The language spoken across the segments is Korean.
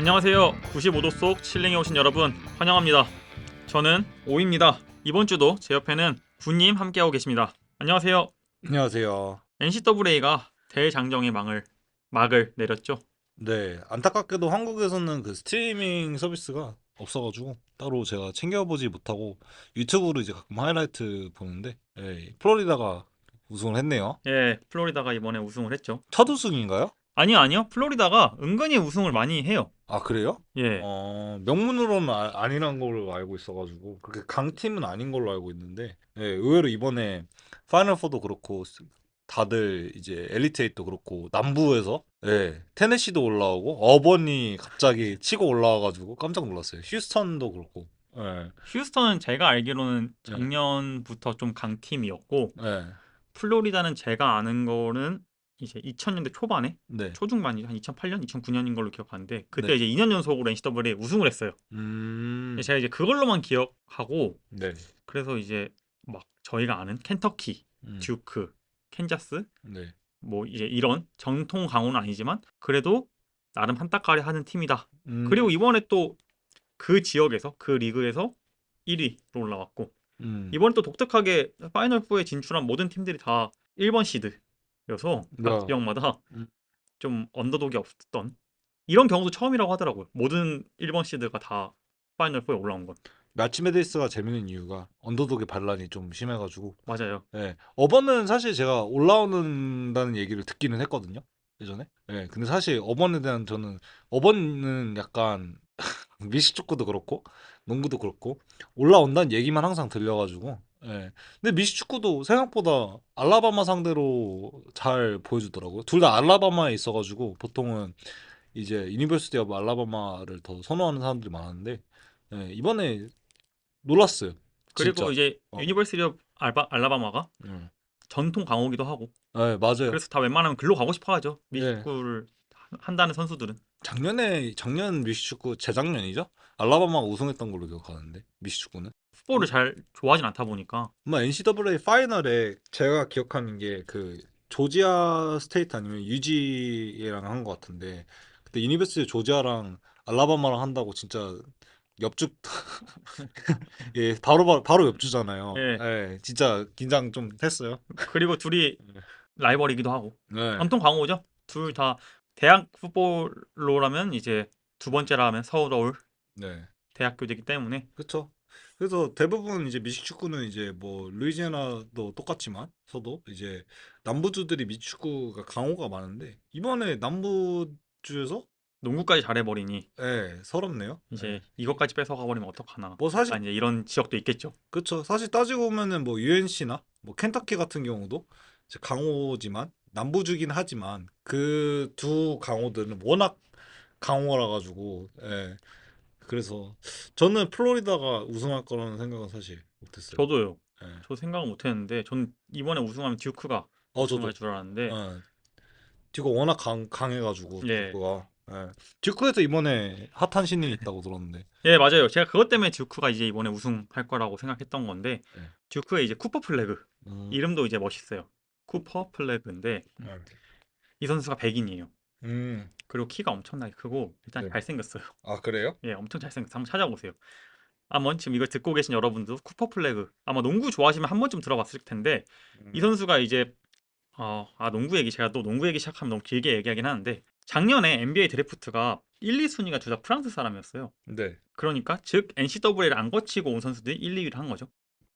안녕하세요. 95도 속 칠링에 오신 여러분 환영합니다. 저는 오입니다. 이번 주도 제 옆에는 구님 함께하고 계십니다. 안녕하세요. 안녕하세요. NCAA가 대장정의 막을 내렸죠. 네, 안타깝게도 한국에서는 그 스트리밍 서비스가 없어가지고 따로 제가 챙겨보지 못하고 유튜브로 이제 가끔 하이라이트 보는데, 플로리다가 우승을 했네요. 예, 플로리다가 이번에 우승을 했죠. 첫 우승인가요? 아니요. 플로리다가 은근히 우승을 많이 해요. 아, 그래요? 예, 명문으로는 아니란 걸로 알고 있어가지고 그렇게 강팀은 아닌 걸로 알고 있는데, 의외로 이번에 파이널 4도 그렇고 다들 이제 엘리트 8도 그렇고 남부에서 테네시도 올라오고 어번이 갑자기 치고 올라와가지고 깜짝 놀랐어요. 휴스턴도 그렇고. 예. 휴스턴은 제가 알기로는 예. 작년부터 좀 강팀이었고 예. 플로리다는 제가 아는 거는 이제 2000년대 초반에 네. 초중반이 한 2008년, 2009년인 걸로 기억하는데 그때 네. 이제 2년 연속으로 NCAA 우승을 했어요. 제가 이제 그걸로만 기억하고 네. 그래서 이제 막 저희가 아는 켄터키, 음. 듀크, 캔자스 네. 뭐 이제 이런 정통 강호는 아니지만 그래도 나름 한따까리 하는 팀이다. 그리고 음. 이번에 또 그 지역에서 그 리그에서 1위로 올라왔고 음. 이번에 또 독특하게 파이널 4에 진출한 모든 팀들이 다 1번 시드여서 각 야. 지역마다 음. 좀 언더독이 없었던 이런 경우도 처음이라고 하더라고요. 모든 1번 시드가 다 파이널 4에 올라온 건. 마치 메데이스가 재밌는 이유가 언더독의 반란이 좀 심해가지고. 맞아요. 어번은 사실 제가 올라오는다는 얘기를 듣기는 했거든요. 예전에. 근데 사실 어번에 대한 저는 어번은 약간 미식축구도 그렇고 농구도 그렇고 올라온다는 얘기만 항상 들려가지고. 근데 미식축구도 생각보다 알라바마 상대로 잘 보여주더라고요. 둘 다 알라바마에 있어가지고 보통은 이제 유니버시티 오브 알라바마를 더 선호하는 사람들이 많았는데, 이번에 놀랐어요. 그리고 진짜. 이제 어. 유니버시티 오브 알라바마가 음. 전통 강호기도 하고 맞아요. 그래서 다 웬만하면 글로 가고 싶어 하죠. 예. 미식구를 한다는 선수들은. 작년 미식축구 재작년이죠? 알라바마가 우승했던 걸로 기억하는데 미식축구는. 풋볼을 잘 좋아하진 않다 보니까 아마 NCAA 파이널에 제가 기억하는 게 그 조지아 스테이트 아니면 UGA랑 한 것 같은데, 그때 유니버시티 조지아랑 알라바마랑 한다고 진짜 옆주 바로 옆주잖아요. 예. 진짜 긴장 좀 했어요. 그리고 둘이 네. 라이벌이기도 하고 네. 전통 강호죠. 둘 다 대학 풋볼로라면 이제 두 번째라면 서울 네. 대학교이기 때문에 그쵸. 그래서 대부분 이제 미식축구는 이제 뭐 루이지애나도 똑같지만 서도 이제 남부주들이 미식축구가 강호가 많은데 이번에 남부주에서 농구까지 잘해버리니 서럽네요. 이제 이것까지 뺏어가 버리면 어떡하나. 뭐 사실 약간 이제 이런 지역도 있겠죠. 그쵸. 사실 따지고 보면은 뭐 UNC나 뭐 켄터키 같은 경우도 이제 강호지만 남부주긴 하지만 그 두 강호들은 워낙 강호라 가지고. 그래서 저는 플로리다가 우승할 거라는 생각은 사실 못했어요. 저도요. 예. 저 생각은 못했는데 전 이번에 우승하면 듀크가 우승할 저도. 줄 알았는데 예. 듀크가 워낙 강해가지고 예. 듀크가. 듀크에서 이번에 핫한 신인이 있다고 들었는데. 예, 맞아요. 제가 그것 때문에 듀크가 이제 이번에 우승할 거라고 생각했던 건데 예. 듀크의 이제 쿠퍼 플래그 음. 이름도 이제 멋있어요. 쿠퍼 플래그인데 예. 이 선수가 백인이에요. 음. 그리고 키가 엄청나게 크고 일단 네. 잘생겼어요. 아, 그래요? 예, 엄청 잘생겼어요. 한번 찾아보세요. 아마 지금 이걸 듣고 계신 여러분도 쿠퍼 플래그 아마 농구 좋아하시면 한 번쯤 들어봤을 텐데 이 음. 선수가 이제 농구 얘기 제가 또 농구 얘기 시작하면 너무 길게 얘기하긴 하는데 작년에 NBA 드래프트가 1, 2순위가 둘 다 프랑스 사람이었어요. 네. 그러니까 즉 NCAA를 안 거치고 온 선수들이 1, 2위를 한 거죠.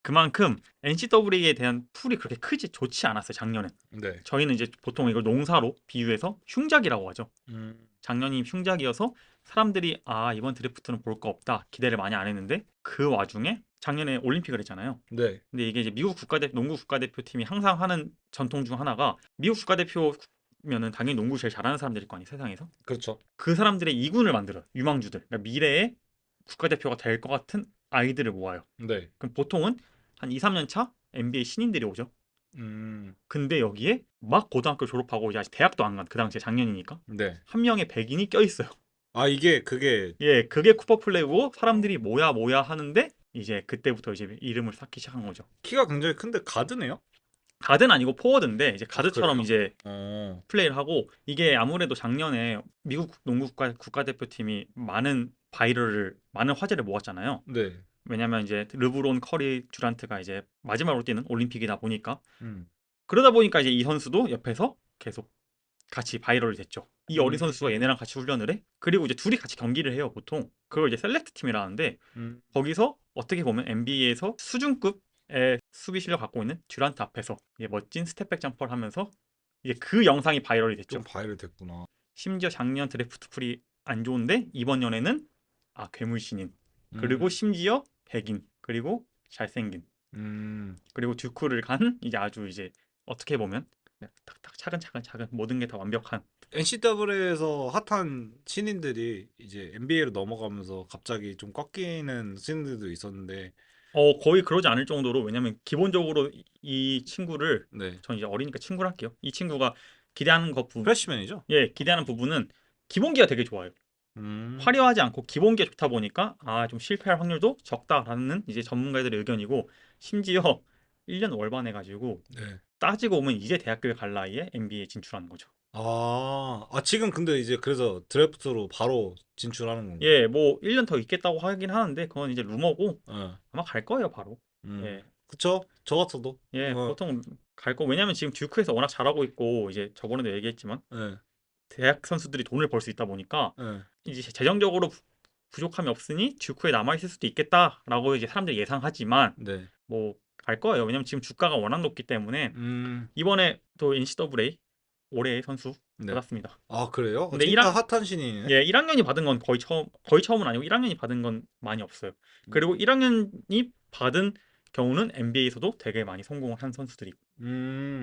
그만큼 NCAA에 대한 풀이 그렇게 크지 좋지 않았어요. 작년엔. 네. 저희는 이제 보통 이걸 농사로 비유해서 흉작이라고 하죠. 음. 작년이 흉작이어서 사람들이 이번 드래프트는 볼 거 없다 기대를 많이 안 했는데 그 와중에 작년에 올림픽을 했잖아요. 네. 근데 이게 이제 미국 농구 국가대표팀이 항상 하는 전통 중 하나가 미국 국가대표면은 당연히 농구 제일 잘하는 사람들일 거 아니에요, 세상에서. 그렇죠. 그 사람들의 이군을 만들어요. 유망주들. 그러니까 미래의 국가대표가 될 것 같은 아이들을 모아요. 네. 그럼 보통은 한 2, 3년 차 NBA 신인들이 오죠. 음. 근데 여기에 막 고등학교 졸업하고 이제 아직 대학도 안 간 그 당시에 작년이니까 네. 한 명의 백인이 껴있어요. 이게 그게. 예, 그게 쿠퍼 플레이고 사람들이 뭐야 뭐야 하는데 이제 그때부터 이제 이름을 쌓기 시작한 거죠. 키가 굉장히 큰데 가드네요? 가드는 아니고 포워드인데 이제 아, 가드처럼 그래요? 이제 어. 플레이를 하고 이게 아무래도 작년에 미국 농구 국가대표팀이 많은 화제를 모았잖아요. 네. 왜냐면 이제 르브론, 커리, 듀란트가 이제 마지막으로 뛰는 올림픽이다 보니까 음. 그러다 보니까 이제 이 선수도 옆에서 계속 같이 바이럴이 됐죠. 이 어린 선수가 음. 얘네랑 같이 훈련을 해? 그리고 이제 둘이 같이 경기를 해요, 보통. 그걸 이제 셀렉트 팀이라는데 음. 거기서 어떻게 보면 NBA에서 수준급의 수비 실력 갖고 있는 듀란트 앞에서 이게 멋진 스텝백 점퍼를 하면서 이제 그 영상이 바이럴이 됐죠. 좀 바이럴 됐구나. 심지어 작년 드래프트 풀이 안 좋은데 이번 연에는 괴물 신인 그리고 음. 심지어 백인 그리고 잘생긴 음. 그리고 듀크를 간 이제 아주 이제 어떻게 보면 탁탁 차근차근 작은 모든 게 다 완벽한 NCAA에서 핫한 신인들이 이제 NBA로 넘어가면서 갑자기 좀 꺾이는 신인들도 있었는데, 거의 그러지 않을 정도로 왜냐면 기본적으로 이 친구를 네. 전 이제 어리니까 친구를 할게요. 이 친구가 기대하는 프레시맨이죠? 기대하는 부분은 기본기가 되게 좋아요. 음. 화려하지 않고 기본기가 좋다 보니까 좀 실패할 확률도 적다라는 이제 전문가들의 의견이고 심지어 1년 월반해 가지고 네. 따지고 보면 이제 대학교에 갈 나이에 NBA에 진출하는 거죠. 지금 근데 이제 그래서 드래프트로 바로 진출하는 건가요? 예, 뭐 1년 더 있겠다고 하긴 하는데 그건 이제 루머고 예. 아마 갈 거예요, 바로. 음. 예. 그쵸. 저 같아도. 예, 보통 갈 거. 왜냐면 지금 듀크에서 워낙 잘하고 있고 이제 저번에도 얘기했지만 예. 대학 선수들이 돈을 벌 수 있다 보니까 예. 이제 재정적으로 부족함이 없으니 듀크에 남아 있을 수도 있겠다라고 이제 사람들이 예상하지만 네. 뭐 갈 거예요. 왜냐면 지금 주가가 워낙 높기 때문에 음. 이번에 또 NCAA 올해의 선수 네. 받았습니다. 아, 그래요? 근데 진짜 핫한 신인이네. 예, 1학년이 받은 건 거의 처음은 아니고 1학년이 받은 건 많이 없어요. 그리고 1학년이 받은 경우는 NBA에서도 되게 많이 성공을 한 선수들이 있고.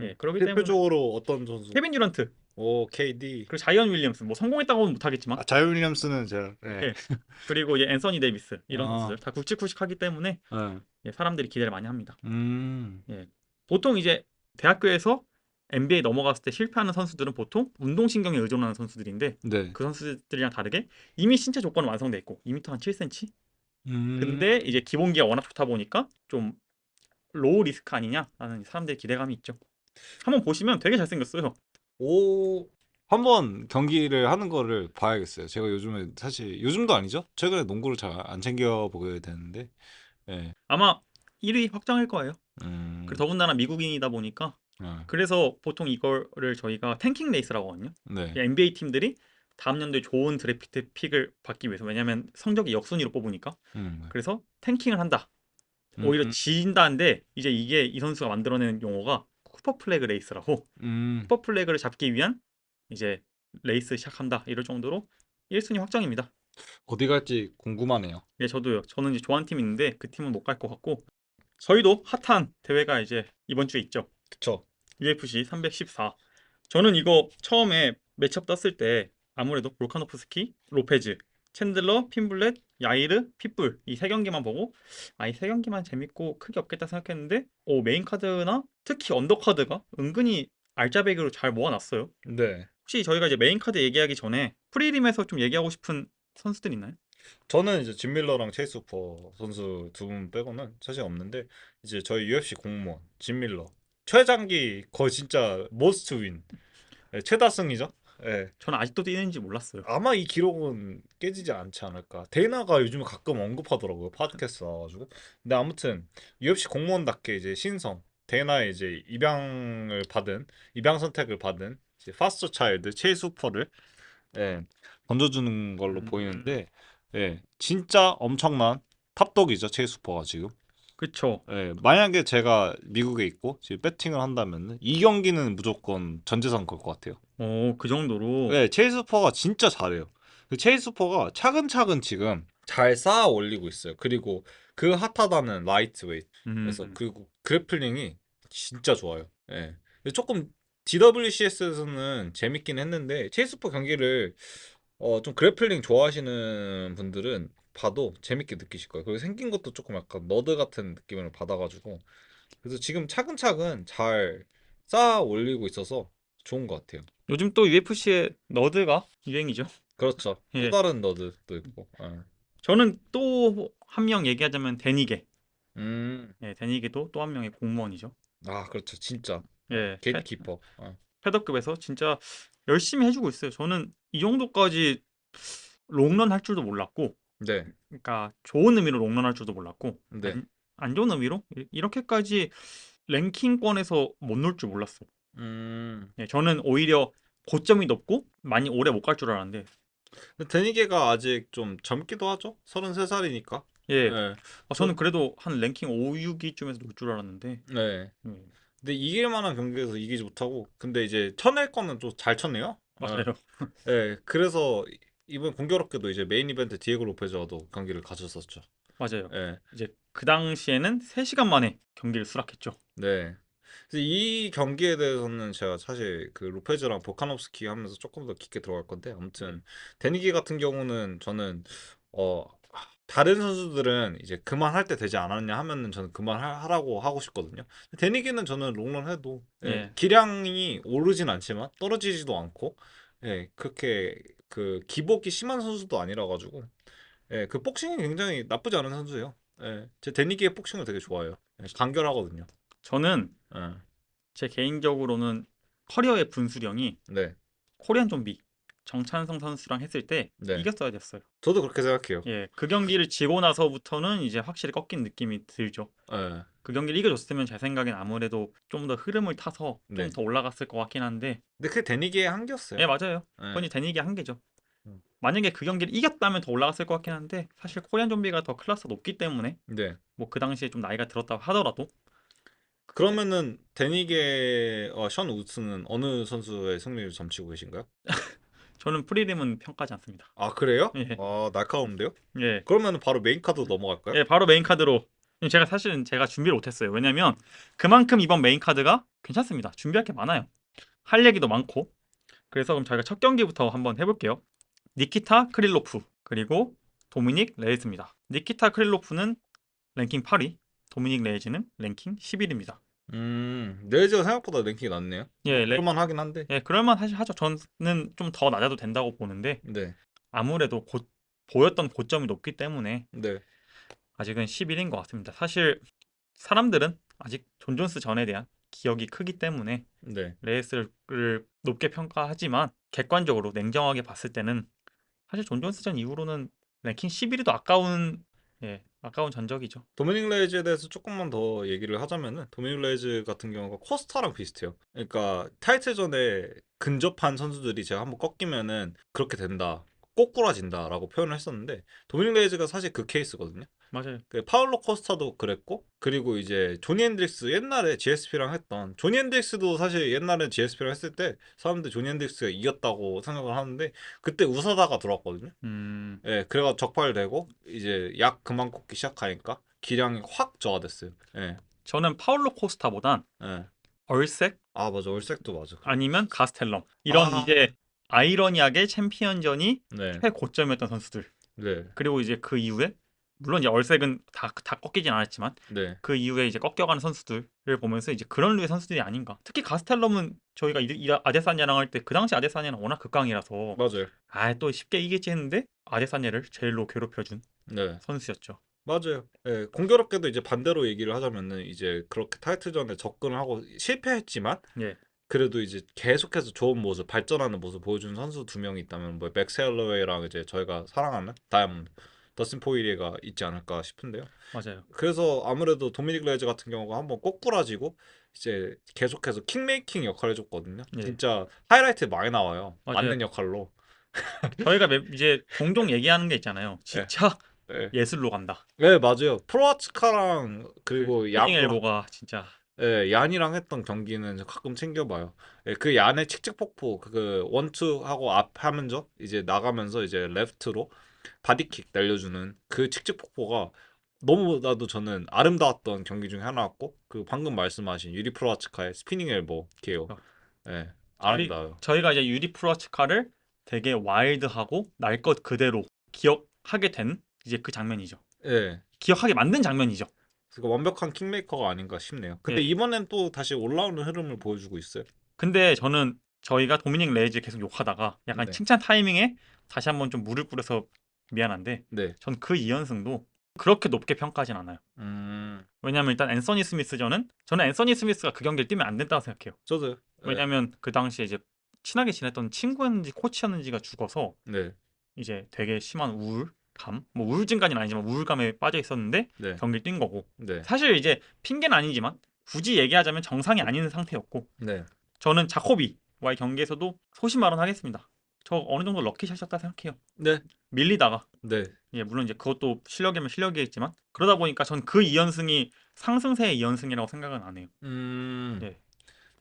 예, 그렇기 때문에 대표적으로 어떤 선수? 케빈 듀란트 오, KD. 그리고 자이언 윌리엄슨 뭐 성공했다고는 못하겠지만 자이언 윌리엄스는 제가, 네. 예. 그리고 이제 앤서니 데이비스 이런 아, 선수들 다 굵직굵직하기 때문에 네. 예, 사람들이 기대를 많이 합니다. 음. 예. 보통 이제 대학교에서 NBA 넘어갔을 때 실패하는 선수들은 보통 운동신경에 의존하는 선수들인데 네. 그 선수들이랑 다르게 이미 신체 조건은 완성돼 있고 2m 한 7cm 음. 근데 이제 기본기가 워낙 좋다 보니까 좀 로우 리스크 아니냐라는 사람들의 기대감이 있죠. 한번 보시면 되게 잘생겼어요. 오, 한번 경기를 하는 거를 봐야겠어요. 제가 요즘에 사실 요즘도 아니죠? 최근에 농구를 잘 안 챙겨 보게 되는데, 네. 아마 1위 확정일 거예요. 그리고 음. 더군다나 미국인이다 보니까 네. 그래서 보통 이거를 저희가 탱킹 레이스라고 하거든요. 네. NBA 팀들이 다음 연도에 좋은 드래프트 픽을 받기 위해서 왜냐면 성적이 역순위로 뽑으니까 네. 그래서 탱킹을 한다. 오히려 음. 진다인데 이제 이게 이 선수가 만들어내는 용어가 쿠퍼 플래그 레이스라고 음. 쿠퍼 플래그를 잡기 위한 이제 레이스 시작한다 이럴 정도로 1순위 확정입니다. 어디 갈지 궁금하네요. 예, 저도요. 저는 이제 좋아하는 팀이 있는데 그 팀은 못 갈 것 같고 저희도 핫한 대회가 이제 이번 주에 있죠. 그쵸. UFC 314. 저는 이거 처음에 매치업 떴을 때 아무래도 볼카노프스키, 로페즈, 챈들러, 핀블렛, 야이르, 핏불 이 세 경기만 보고 이 세 경기만 재밌고 크게 없겠다 생각했는데 메인 카드나 특히 언더카드가 은근히 알짜배기로 잘 모아놨어요. 네. 혹시 저희가 이제 메인 카드 얘기하기 전에 프리림에서 좀 얘기하고 싶은 선수들 있나요? 저는 이제 짐 밀러랑 체이스 후퍼 선수 두 분 빼고는 사실 없는데, 이제 저희 UFC 공무원 짐 밀러 최장기 거의 진짜 모스트 윈, 최다승이죠. 예. 저는 아직도 뛰는지 몰랐어요. 아마 이 기록은 깨지지 않지 않을까. 데이나가 요즘에 가끔 언급하더라고요, 팟캐스트 와가지고. 근데 아무튼 UFC 공무원답게 이제 신성 데이나의 이제 입양 선택을 받은 이제 파스터 차일드 체이스 후퍼를, 예, 던져주는 걸로 음, 보이는데, 예, 진짜 엄청난 탑독이죠, 체이스 후퍼가 지금. 그쵸. 예, 만약에 제가 미국에 있고 지금 배팅을 한다면 이 경기는 무조건 전 재산 걸 것 같아요. 그 정도로. 네, 체이스 퍼가 진짜 잘해요. 그 체이스 퍼가 차근차근 지금 잘 쌓아 올리고 있어요. 그리고 그 핫하다는 라이트웨이트, 그래서 음, 그 그래플링이 진짜 좋아요. 예. 근데 조금 DWCS에서는 재밌긴 했는데 체이스 퍼 경기를 좀 그래플링 좋아하시는 분들은 봐도 재밌게 느끼실 거예요. 그리고 생긴 것도 조금 약간 너드 같은 느낌을 받아가지고, 그래서 지금 차근차근 잘 쌓아 올리고 있어서 좋은 것 같아요. 요즘 또 UFC의 너드가 유행이죠. 그렇죠. 또 예. 다른 너드도 있고. 예. 저는 또 한 명 얘기하자면 데니게. 음. 예, 데니게도 또 한 명의 공무원이죠. 그렇죠. 진짜. 예, 게이트키퍼. 패더급에서 진짜 열심히 해주고 있어요. 저는 이 정도까지 롱런 할 줄도 몰랐고, 네, 그러니까 좋은 의미로 롱런 할 줄도 몰랐고, 네. 안 좋은 의미로 이렇게까지 랭킹권에서 못 놀 줄 몰랐어. 음. 예, 저는 오히려 고점이 높고 많이 오래 못 갈 줄 알았는데, 근데 데니게가 아직 좀 젊기도 하죠. 33살이니까. 예, 예. 저는 저, 그래도 한 랭킹 5, 6위쯤에서 놀 줄 알았는데, 네. 음, 근데 이길 만한 경기에서 이기지 못하고, 근데 이제 쳐낼 거는 좀 잘 쳤네요. 예. 맞아요. 예. 그래서 이번 공교롭게도 이제 메인 이벤트 디에고 로페즈와도 경기를 가졌었죠. 맞아요. 예. 이제 그 당시에는 3시간 만에 경기를 수락했죠. 네. 그래서 이 경기에 대해서는 제가 사실 그 로페즈랑 보카nov스키 하면서 조금 더 깊게 들어갈 건데, 네. 아무튼 데니게 같은 경우는 저는 어 다른 선수들은 이제 그만할 때 되지 않았냐 하면은 저는 그만하라고 하고 싶거든요. 데니게는 저는 롱런 해도 예, 기량이 오르진 않지만 떨어지지도 않고, 그렇게 그 기복이 심한 선수도 아니라 가지고, 그 복싱이 굉장히 나쁘지 않은 선수예요. 제 데니게의 복싱을 되게 좋아해요. 간결하거든요. 저는 예. 제 개인적으로는 커리어의 분수령이 네. 코리안 좀비 정찬성 선수랑 했을 때 네. 이겼어야 됐어요. 저도 그렇게 생각해요. 예, 그 경기를 지고 나서부터는 이제 확실히 꺾인 느낌이 들죠. 예. 그 경기를 이겨줬으면 제 생각엔 아무래도 좀 더 흐름을 타서 좀 네. 더 올라갔을 것 같긴 한데, 근데 그게 데니기의 한계였어요. 예, 맞아요. 예. 그건 이제 데니기 한계죠. 음. 만약에 그 경기를 이겼다면 더 올라갔을 것 같긴 한데, 사실 코리안 좀비가 더 클래스가 높기 때문에 네. 뭐 그 당시에 좀 나이가 들었다고 하더라도 그때 그러면은 데니게와 션 우츠는 어느 선수의 승리를 점치고 계신가요? 저는 프리림은 평가하지 않습니다. 아, 그래요? 예, 아, 날카로운데요? 예, 그러면은 바로 메인 카드로 넘어갈까요? 예, 바로 메인 카드로. 제가 사실은 제가 준비를 못했어요. 왜냐면 그만큼 이번 메인 카드가 괜찮습니다. 준비할 게 많아요. 할 얘기도 많고. 그래서 그럼 저희가 첫 경기부터 한번 해볼게요. 니키타 크릴로프 그리고 도미닉 레이즈입니다. 니키타 크릴로프는 랭킹 8위, 도미닉 레이즈는 랭킹 11위입니다. 레이즈가 생각보다 랭킹이 낮네요. 뭐 예, 그럴만 하긴 한데. 예, 그럴만 하죠. 저는 좀 더 낮아도 된다고 보는데 네. 아무래도 보였던 고점이 높기 때문에 네. 아직은 11인 것 같습니다. 사실 사람들은 아직 존 존스 전에 대한 기억이 크기 때문에 네. 레이스를 높게 평가하지만 객관적으로 냉정하게 봤을 때는 사실 존 존스 전 이후로는 랭킹 11위도 아까운, 예, 아까운 전적이죠. 도미닉 레이즈에 대해서 조금만 더 얘기를 하자면은 도미닉 레이즈 같은 경우가 코스타랑 비슷해요. 그러니까 타이틀전에 근접한 선수들이 제가 한번 꺾이면은 그렇게 된다. 꼬꾸라진다라고 표현을 했었는데 도미닉 레이즈가 사실 그 케이스거든요. 맞아요. 그 파울로 코스타도 그랬고, 그리고 이제 조니 핸드릭스 옛날에 GSP랑 했던 조니 핸드릭스도 사실 옛날에 GSP랑 했을 때 사람들 조니 핸드릭스가 이겼다고 생각을 하는데 그때 우사다가 들어왔거든요. 음, 그래가 적발되고 이제 약 그만 꽂기 시작하니까 기량이 확 저하됐어요. 저는 파울로 코스타보단 예. 얼색 아, 맞아. 얼색도 맞아. 아니면 가스텔럼 이런 아, 이제 아이러니하게 챔피언전이 네, 최고점이었던 선수들. 네, 그리고 이제 그 이후에 물론 이제 얼색은 다 꺾이진 않았지만 네, 그 이후에 이제 꺾여가는 선수들을 보면서 이제 그런 류의 선수들이 아닌가. 특히 가스텔럼은 저희가 아데사냐랑 할 때 그 당시 아데사냐는 워낙 극강이라서 맞아요. 또 쉽게 이기지 했는데 아데사냐를 제일로 괴롭혀준 네, 선수였죠. 맞아요. 공교롭게도 이제 반대로 얘기를 하자면은 이제 그렇게 타이틀전에 접근을 하고 실패했지만 예, 그래도 이제 계속해서 좋은 모습, 발전하는 모습 보여주는 선수 두 명이 있다면 뭐 맥스 헬러웨이랑 이제 저희가 사랑하는 다이아몬드 더스틴 포이리가 있지 않을까 싶은데요. 맞아요. 그래서 아무래도 도미닉 레이즈 같은 경우가 한번 꼬꾸라지고 이제 계속해서 킹메이킹 역할을 해줬거든요. 예, 진짜 하이라이트 많이 나와요. 맞아요. 맞는 역할로. 저희가 이제 종종 얘기하는 게 있잖아요. 예, 진짜 예. 예술로 간다. 네, 맞아요. 프로아츠카랑 그 그리고 헤딩 얀, 엘보가 진짜 얀이랑 했던 경기는 가끔 챙겨봐요. 그 얀의 칙칙폭포 그 원투 하고 앞 하면서 이제 나가면서 이제 레프트로 바디킥 날려주는 그 칙칙폭포가 너무나도 저는 아름다웠던 경기 중에 하나였고, 그 방금 말씀하신 유리 프로아츠카의 스피닝 엘보 기요. 어, 저희 아름다워요. 저희가 이제 유리 프로아츠카를 되게 와일드하고 날 것 그대로 기억하게 된 이제 그 장면이죠. 예. 기억하게 만든 장면이죠. 그러니까 완벽한 킹메이커가 아닌가 싶네요. 근데 예. 이번엔 또 다시 올라오는 흐름을 보여주고 있어요. 근데 저는 저희가 도미닉 레이즈 계속 욕하다가 약간 네. 칭찬 타이밍에 다시 한번 좀 물을 뿌려서 미안한데 네. 전 그 2연승도 그렇게 높게 평가하진 않아요. 왜냐면 일단 앤서니 스미스전은 저는 앤서니 스미스가 그 경기를 뛰면 안 된다고 생각해요. 저도요. 네. 왜냐면 그 당시에 이제 친하게 지냈던 친구였는지 코치였는지가 죽어서 네. 이제 되게 심한 우울감, 뭐 우울증까지는 아니지만 우울감에 빠져 있었는데 네. 경기를 뛴 거고 네. 사실 이제 핑계는 아니지만 굳이 얘기하자면 정상이 아닌 상태였고 네. 저는 자코비와의 경기에서도 소신발언하겠습니다. 저 어느 정도 럭키샷이었다 생각해요. 네. 밀리다가 네. 예, 물론 이제 그것도 실력이면 실력이겠지만 그러다 보니까 전 그 2연승이 상승세의 2연승이라고 생각은 안 해요. 음. 예.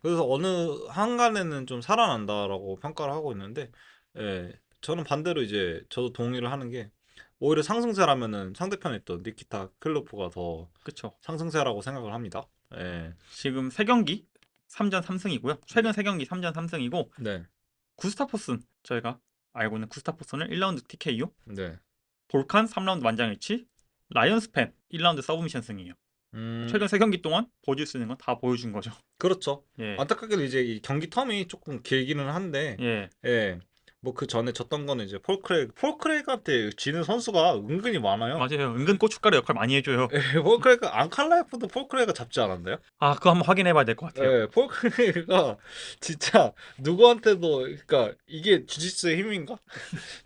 그래서 어느 한간에는 좀 살아난다라고 평가를 하고 있는데, 예, 저는 반대로 이제 저도 동의를 하는 게 오히려 상승세라면은 상대편에 있던 니키타 클로프가 더 그쵸. 상승세라고 생각을 합니다. 예. 지금 3경기 3전 3승이고요. 최근 3경기 3전 3승이고 네. 구스타포슨 저희가 알고 있는 구스타포슨을 1라운드 TKO, 네. 볼칸 3라운드 만장일치, 라이언스팬 1라운드 서브미션 승이에요. 음. 최근 3경기 동안 보여줄 수 있는 건 다 보여준 거죠. 그렇죠. 예. 안타깝게도 이제 이 경기 텀이 조금 길기는 한데, 예. 예. 뭐 그 전에 졌던 거는 이제 폴크레이그한테 지는 선수가 은근히 많아요. 맞아요. 은근 고춧가루 역할 많이 해줘요. 예, 폴크레이그 안칼라이프도 폴크레이그가 잡지 않았나요? 아, 그거 한번 확인해 봐야 될 것 같아요. 예, 폴크레이가 진짜 누구한테도, 그러니까 이게 주짓수의 힘인가?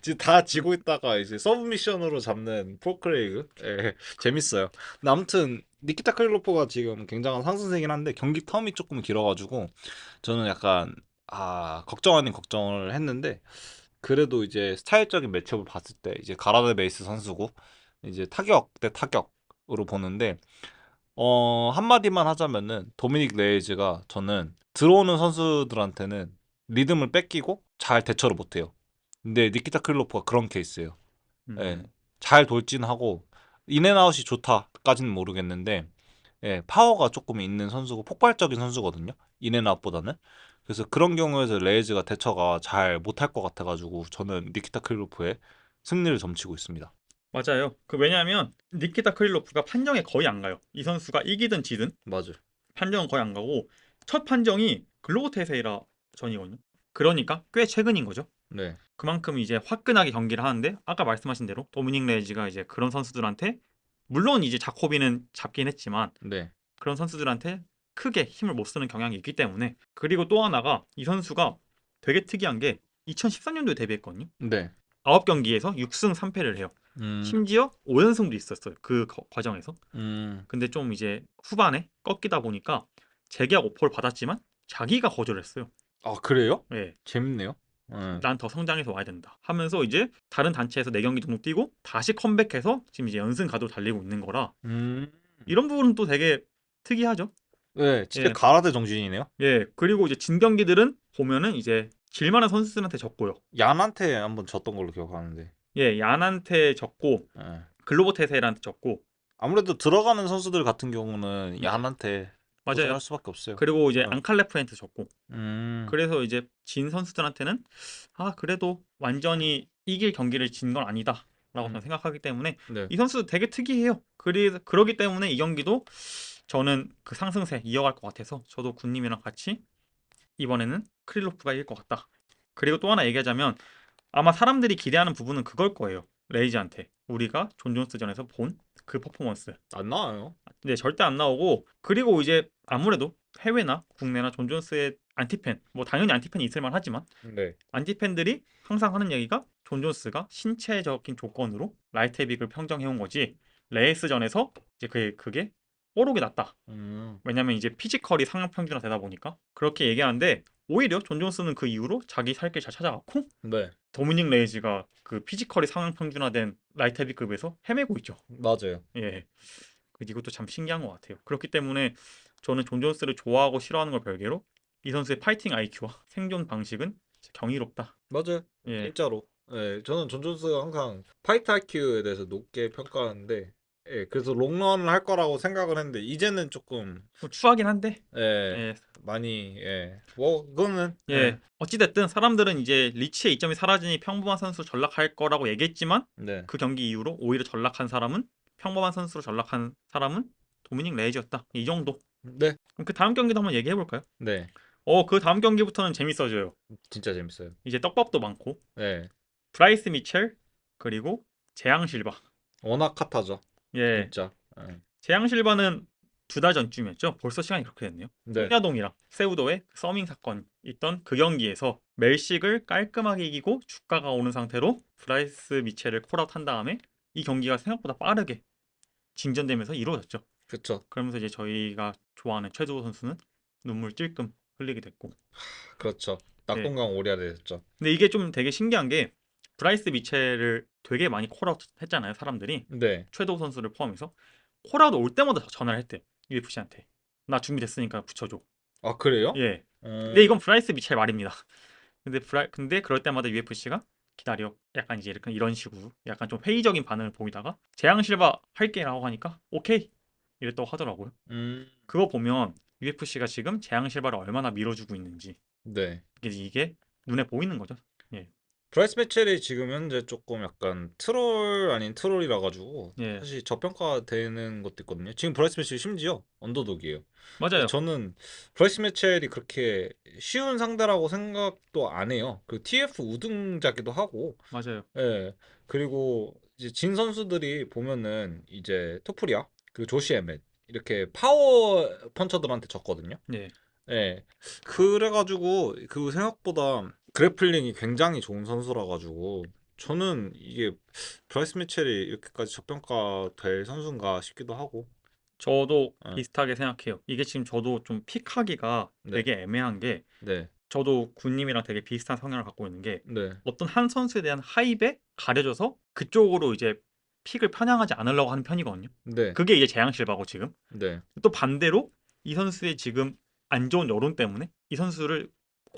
지금 다 지고 있다가 이제 서브미션으로 잡는 폴크레이그. 예, 재밌어요. 근데 아무튼 니키타 크릴로프가 지금 굉장한 상승세긴 한데 경기 텀이 조금 길어가지고 저는 약간 걱정 아닌 걱정을 했는데, 그래도 이제 스타일적인 매치업을 봤을 때 이제 가라데 베이스 선수고 이제 타격 대 타격으로 보는데, 한마디만 하자면은 도미닉 레이즈가 저는 들어오는 선수들한테는 리듬을 뺏기고 잘 대처를 못해요. 근데 니키타 크릴로프가 그런 케이스예요. 예, 음. 잘 돌진하고 인앤아웃이 좋다까지는 모르겠는데, 예, 파워가 조금 있는 선수고 폭발적인 선수거든요. 인앤아웃보다는. 그래서 그런 경우에서 레이즈가 대처가 잘 못할 것 같아가지고 저는 니키타 크릴로프의 승리를 점치고 있습니다. 맞아요. 왜냐하면 니키타 크릴로프가 판정에 거의 안 가요. 이 선수가 이기든 지든 맞아요. 판정은 거의 안 가고 첫 판정이 글로브 테세이라 전이거든요. 그러니까 꽤 최근인 거죠. 네. 그만큼 이제 화끈하게 경기를 하는데 아까 말씀하신 대로 도미닉 레이지가 이제 그런 선수들한테 물론 이제 자코비는 잡긴 했지만 네. 그런 선수들한테 크게 힘을 못 쓰는 경향이 있기 때문에 그리고 또 하나가 이 선수가 되게 특이한 게 2013년도에 데뷔했거든요. 네. 9경기에서 6승 3패를 해요. 음. 심지어 5연승도 있었어요. 그 과정에서. 음. 근데 좀 이제 후반에 꺾이다 보니까 재계약 오퍼를 받았지만 자기가 거절했어요. 아, 그래요? 예. 재밌네요. 예. 난 더 성장해서 와야 된다. 하면서 이제 다른 단체에서 4경기 등록 뛰고 다시 컴백해서 지금 이제 연승 가도 달리고 있는 거라 음. 이런 부분은 또 되게 특이하죠. 네, 진짜 예. 가라데 정신이네요. 예. 그리고 이제 진 경기들은 보면은 이제 질만한 선수들한테 졌고요. 얀한테 한번 졌던 걸로 기억하는데. 예. 얀한테 졌고 예. 글로버 테세일한테 졌고 아무래도 들어가는 선수들 같은 경우는 얀한테 맞아요. 고생할 수밖에 없어요. 그리고 이제 어. 앙칼레프한테 졌고 음. 그래서 이제 진 선수들한테는 그래도 완전히 이길 경기를 진 건 아니다라고 저는 생각하기 때문에 네. 이 선수 되게 특이해요. 그러기 때문에 이 경기도 저는 그 상승세 이어갈 것 같아서 저도 군님이랑 같이 이번에는 크릴로프가 이길 것 같다. 그리고 또 하나 얘기하자면 아마 사람들이 기대하는 부분은 그걸 거예요. 레이즈한테 우리가 존 존스전에서 본 그 퍼포먼스. 안 나와요. 네, 절대 안 나오고 그리고 이제 아무래도 해외나 국내나 존 존스의 안티팬 뭐 당연히 안티팬이 있을 만하지만 네. 안티팬들이 항상 하는 얘기가 존 존스가 신체적인 조건으로 라이트 헤비를 평정해온 거지 레이스전에서 이제 그게 뽀록이 났다. 음. 왜냐면 이제 피지컬이 상향 평준화 되다 보니까 그렇게 얘기하는데 오히려 존 존스는 그 이후로 자기 살 길 잘 찾아갔고 네. 도미닉 레이지가 그 피지컬이 상향 평준화된 라이트 헤비급에서 헤매고 있죠. 맞아요. 예. 이것도 참 신기한 것 같아요. 그렇기 때문에 저는 존 존스를 좋아하고 싫어하는 걸 별개로 이 선수의 파이팅 IQ와 생존 방식은 경이롭다. 맞아요. 예. 진짜로. 예, 저는 존 존스가 항상 파이트 IQ에 대해서 높게 평가하는데, 예, 그래서 롱런을 할 거라고 생각을 했는데 이제는 조금, 뭐 추하긴 한데 예, 예. 많이, 예, 뭐 그거는, 예. 어찌됐든 사람들은 이제 리치의 이점이 사라지니 평범한 선수로 전락할 거라고 얘기했지만 네. 그 경기 이후로 오히려 전락한 사람은 평범한 선수로 전락한 사람은 도미닉 레이지였다. 이 정도. 네. 그럼 그 다음 경기도 한번 얘기해 볼까요? 네. 그 다음 경기부터는 재밌어져요. 진짜 재밌어요. 이제 떡밥도 많고 네. 브라이스 미첼 그리고 재앙 실바. 워낙 핫하죠. 예. 진짜. 예. 재앙 실바는 2달 전쯤이었죠. 벌써 시간이 그렇게 됐네요. 네. 홍야동이랑 세우도의 서밍 사건 있던 그 경기에서 멜식을 깔끔하게 이기고 주가가 오는 상태로 브라이스 미첼을 콜아웃 한 다음에 이 경기가 생각보다 빠르게 진전되면서 이루어졌죠. 그쵸. 그러면서 이제 저희가 좋아하는 최두호 선수는 눈물 찔끔 흘리게 됐고. 그렇죠. 네. 낙동강 오리알이 됐죠. 근데 이게 좀 되게 신기한 게 브라이스 미첼을 되게 많이 콜아웃 했잖아요, 사람들이. 네. 최도우 선수를 포함해서. 콜아웃 올 때마다 전화를 했대요, UFC한테. 나 준비됐으니까 붙여줘. 아, 그래요? 예. 어, 근데 이건 브라이스 미첼 말입니다. 근데 그럴 때마다 UFC가 기다려. 약간 이제 이런 식으로 약간 좀 회의적인 반응을 보이다가 재앙 실바 할게라고 하니까 오케이 이랬다고 하더라고요. 음, 그거 보면 UFC가 지금 재앙 실바를 얼마나 밀어주고 있는지 네. 이게 눈에 보이는 거죠. 예. 브라이스 매첼이 지금 현재 조금 약간 트롤 아닌 트롤이라 가지고 예. 사실 저평가되는 것도 있거든요. 지금 브라이스 매첼이 심지어 언더독이에요. 그래서 맞아요. 저는 브라이스 매첼이 그렇게 쉬운 상대라고 생각도 안 해요. 그 TF 우등자기도 하고, 맞아요. 예. 그리고 이제 진 선수들이 보면은 이제 토프리아, 그 조시 에멧 이렇게 파워 펀처들한테 졌거든요. 예. 예. 그래가지고 그 생각보다 그래플링이 굉장히 좋은 선수라 가지고 저는 이게 브라이스 미첼이 이렇게까지 저평가될 선수인가 싶기도 하고. 저도 예. 비슷하게 생각해요. 이게 지금 저도 좀 픽하기가 네, 되게 애매한 게 네, 저도 군님이랑 되게 비슷한 성향을 갖고 있는 게 네, 어떤 한 선수에 대한 하입에 가려져서 그쪽으로 이제 픽을 편향하지 않으려고 하는 편이거든요. 네, 그게 이제 재앙 실바고 지금. 네, 또 반대로 이 선수의 지금 안 좋은 여론 때문에 이 선수를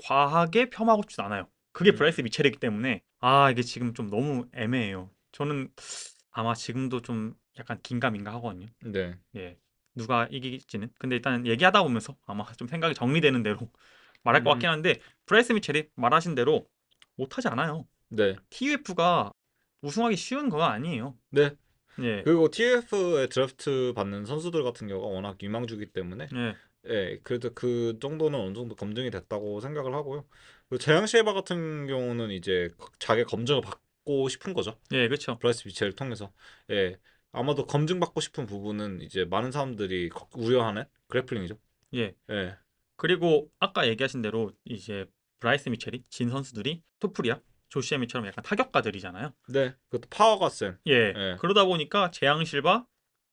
과하게 폄하하고 싶진 않아요. 그게 음, 브라이스 미첼이기 때문에 이게 지금 좀 너무 애매해요. 저는 아마 지금도 좀 약간 긴가민가 하거든요. 네, 예. 누가 이길지는. 근데 일단 얘기하다 보면서 아마 좀 생각이 정리되는 대로 말할 것 음, 같긴 한데 브라이스 미첼이 말하신 대로 못하지 않아요. 네, TUF가 우승하기 쉬운 거 아니에요. 네. 예. 그리고 TF에 드래프트 받는 선수들 같은 경우가 워낙 유망주기 때문에 예. 그래도 그 정도는 어느 정도 검증이 됐다고 생각을 하고요. 그 재앙 시에바 같은 경우는 이제 자기 검증을 받고 싶은 거죠. 예, 그렇죠. 브라이스 비첼을 통해서. 예. 아마도 검증받고 싶은 부분은 이제 많은 사람들이 우려하는 그래플링이죠. 예. 예. 그리고 아까 얘기하신 대로 이제 브라이스 미첼이 진 선수들이 토프리아, 조시아미처럼 약간 타격가들이잖아요. 네. 그것도 파워가 센. 예. 예. 그러다 보니까 재앙 실바,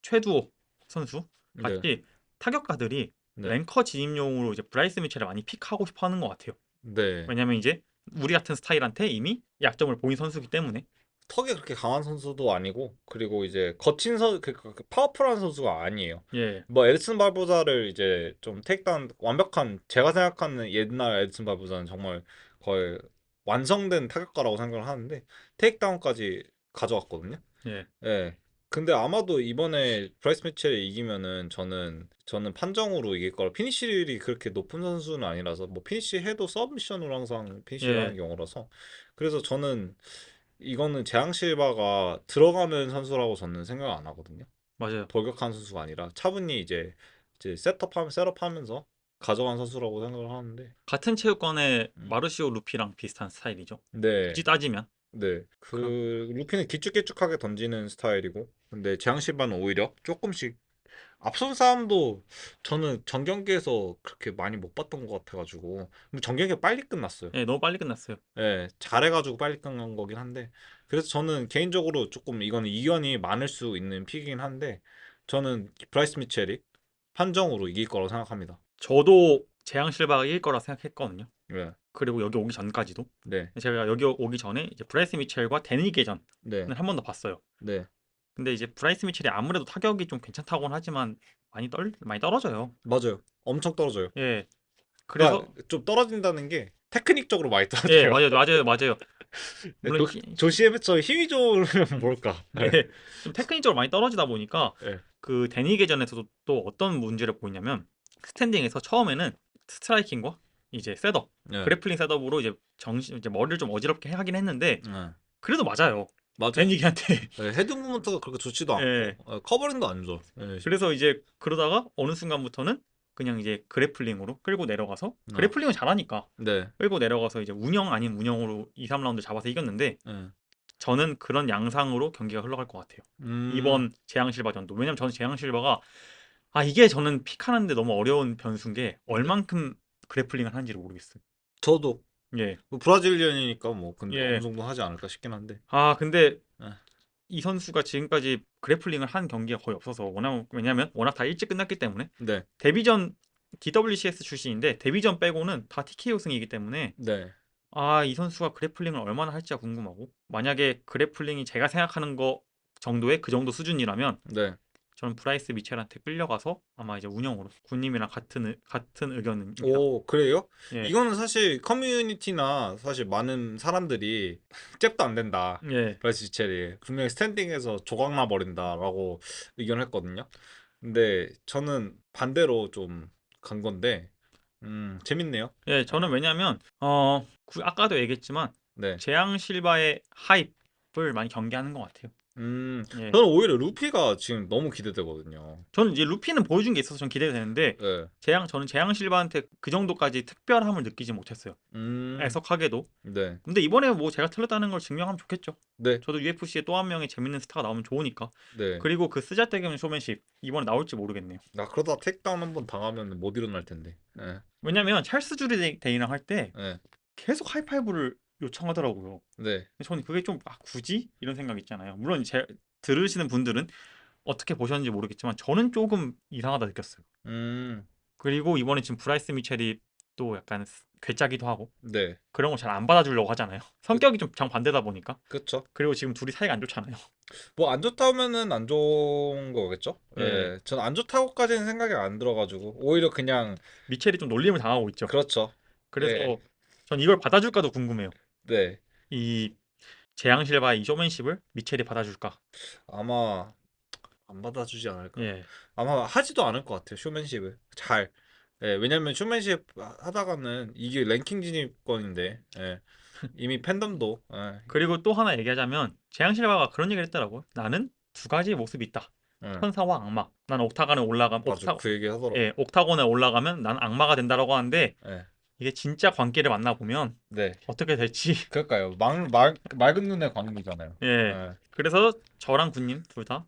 최두호 선수 네. 같이 타격가들이 네. 랭커 진입용으로 이제 브라이스 미첼을 많이 픽하고 싶어 하는 것 같아요. 네. 왜냐면 이제 우리 같은 스타일한테 이미 약점을 보인 선수기 때문에. 턱이 그렇게 강한 선수도 아니고, 그리고 이제 거친 그 파워풀한 선수가 아니에요. 예. 뭐 에드슨 발보자를 이제 좀 테이크다운 완벽한, 제가 생각하는 옛날 에드슨 발보자는 정말 거의 완성된 타격가라고 생각을 하는데 테이크다운까지 가져왔거든요. 예. 예. 근데 아마도 이번에 브라이스 매치를 이기면은 저는 판정으로 이길 거라, 피니쉬율이 그렇게 높은 선수는 아니라서, 뭐 피니쉬 해도 서브미션으로 항상 피니쉬를 하는 예. 경우라서, 그래서 저는 이거는 재앙 실바가 들어가는 선수라고 저는 생각 안 하거든요. 맞아요. 돌격한 선수가 아니라 차분히 이제 셋업하면서 가져간 선수라고 생각을 하는데. 같은 체육관의 음. 마르시오 루피랑 비슷한 스타일이죠. 굳이 네, 따지면. 네. 그럼 그 루피는 길쭉길쭉하게 던지는 스타일이고, 근데 재앙 실바는 오히려 조금씩 앞선 싸움도 저는 전 경기에서 그렇게 많이 못 봤던 것 같아가지고. 근데 전 경기가 빨리 끝났어요. 예, 너무 빨리 끝났어요. 예, 잘해가지고 빨리 끝난 거긴 한데, 그래서 저는 개인적으로 조금 이거는 이견이 많을 수 있는 픽이긴 한데, 저는 브라이스 미첼이 판정으로 이길 거라고 생각합니다. 저도 재앙 실바가 이길 거라 생각했거든요. 네, 그리고 여기 오기 전까지도. 네, 제가 여기 오기 전에 이제 브라이스 미첼과 데니 계전을 네, 한 번 더 봤어요. 네. 근데 이제 브라이스 미첼이 아무래도 타격이 좀 괜찮다고는 하지만 많이 떨어져요. 맞아요. 엄청 떨어져요. 예. 그러니까 그래서 좀 떨어진다는 게 테크닉적으로 많이 예, 떨어져요. 맞아요. 맞아요. 맞아요. 네, 물론 조시에베처 힘이 좋으면 뭘까? 네, 예. 좀 테크닉적으로 많이 떨어지다 보니까 네, 그 데니 계전에서도 또 어떤 문제를 보이냐면 스탠딩에서 처음에는 스트라이킹과 이제 셋업, 네, 그래플링 셋업으로 이제 머리를 좀 어지럽게 하긴 했는데 네. 그래도 맞아요. 맞아요. 데니기한테. 네, 헤드 무브먼트가 그렇게 좋지도 예. 않고, 커버링도 안 좋아. 네, 그래서 이제 그러다가 어느 순간부터는 그냥 이제 그래플링으로 끌고 내려가서 네, 그래플링을 잘하니까 네, 끌고 내려가서 이제 운영 아닌 운영으로 2, 3라운드 잡아서 이겼는데 네. 저는 그런 양상으로 경기가 흘러갈 것 같아요. 음, 이번 재앙 실바전도. 왜냐면 저는 재앙 실바가 이게 저는 픽하는데 너무 어려운 변수인 게 네. 얼만큼 그래플링을 하는지를 모르겠어요. 저도 예. 뭐 브라질리언이니까 뭐 근데 어느 예. 정도 하지 않을까 싶긴 한데. 근데 네. 이 선수가 지금까지 그래플링을 한 경기가 거의 없어서 왜냐면 워낙 다 일찍 끝났기 때문에 네. 데뷔전 DWCS 출신인데 데뷔전 빼고는 다 TKO 승이기 때문에 네. 이 선수가 그래플링을 얼마나 할지가 궁금하고 만약에 그래플링이 제가 생각하는 거 정도의 그 정도 수준이라면 네. 저는 브라이스 미첼한테 끌려가서 아마 이제 운영으로 군님이랑 같은 의견입니다. 오, 그래요? 예, 이거는 사실 커뮤니티나 사실 많은 사람들이 잽도 안 된다. 예, 브라이스 지첼이 분명히 스탠딩에서 조각나 버린다라고 의견했거든요. 근데 저는 반대로 좀 간 건데, 재밌네요. 예. 네. 저는 왜냐면 아까도 얘기했지만 네. 재앙 실바의 하이프를 많이 경계하는 것 같아요. 예. 저는 오히려 루피가 지금 너무 기대되거든요. 저는 이제 루피는 보여준 게 있어서 전 기대가 되는데 네. 저는 재앙 실바한테 그 정도까지 특별함을 느끼지 못했어요. 음, 애석하게도. 네. 근데 이번에 뭐 제가 틀렸다는 걸 증명하면 좋겠죠. 네. 저도 UFC에 또 한 명의 재밌는 스타가 나오면 좋으니까. 네. 그리고 그 쓰잘데기 쇼맨십 이번에 나올지 모르겠네요. 나 그러다 택다운 한번 당하면 못 일어날 텐데. 네. 왜냐면 찰스 주리 데이랑 할 때 네. 계속 하이파이브를 요청하더라고요. 네. 근데 저는 그게 좀 굳이 이런 생각 있잖아요. 물론 들으시는 분들은 어떻게 보셨는지 모르겠지만 저는 조금 이상하다 느꼈어요. 음, 그리고 이번에 지금 브라이스 미첼이 또 약간 괴짜기도 하고 네. 그런 거 잘 안 받아주려고 하잖아요. 성격이 좀 정반대다 보니까. 그쵸. 그리고 지금 둘이 사이가 안 좋잖아요. 뭐 안 좋다면은 안 좋은 거겠죠? 예. 예. 전 안 좋다고까지는 생각이 안 들어가지고 오히려 그냥 미첼이 좀 놀림을 당하고 있죠. 그렇죠. 예. 그래서 전 이걸 받아줄까도 궁금해요. 네. 이 재앙 실바의 이 쇼맨십을 미첼이 받아줄까? 아마 안 받아주지 않을까. 예. 아마 하지도 않을 것 같아요. 쇼맨십을 잘. 예. 왜냐면 쇼맨십 하다가는 이게 랭킹 진입권인데. 예. 이미 팬덤도 그리고 또 하나 얘기하자면 재앙 실바가 그런 얘기를 했더라고요. 나는 두 가지 모습이 있다. 예. 천사와 악마. 난 옥타곤에 올라가면 맞아. 그 얘기 하더라고. 옥타곤에 올라가면 난 악마가 된다라고 하는데 예. 이게 진짜 관계를 만나 보면 네. 어떻게 될지 그러니까요. 맑은 눈의 광이잖아요. 예. 예. 그래서 저랑 군님 둘 다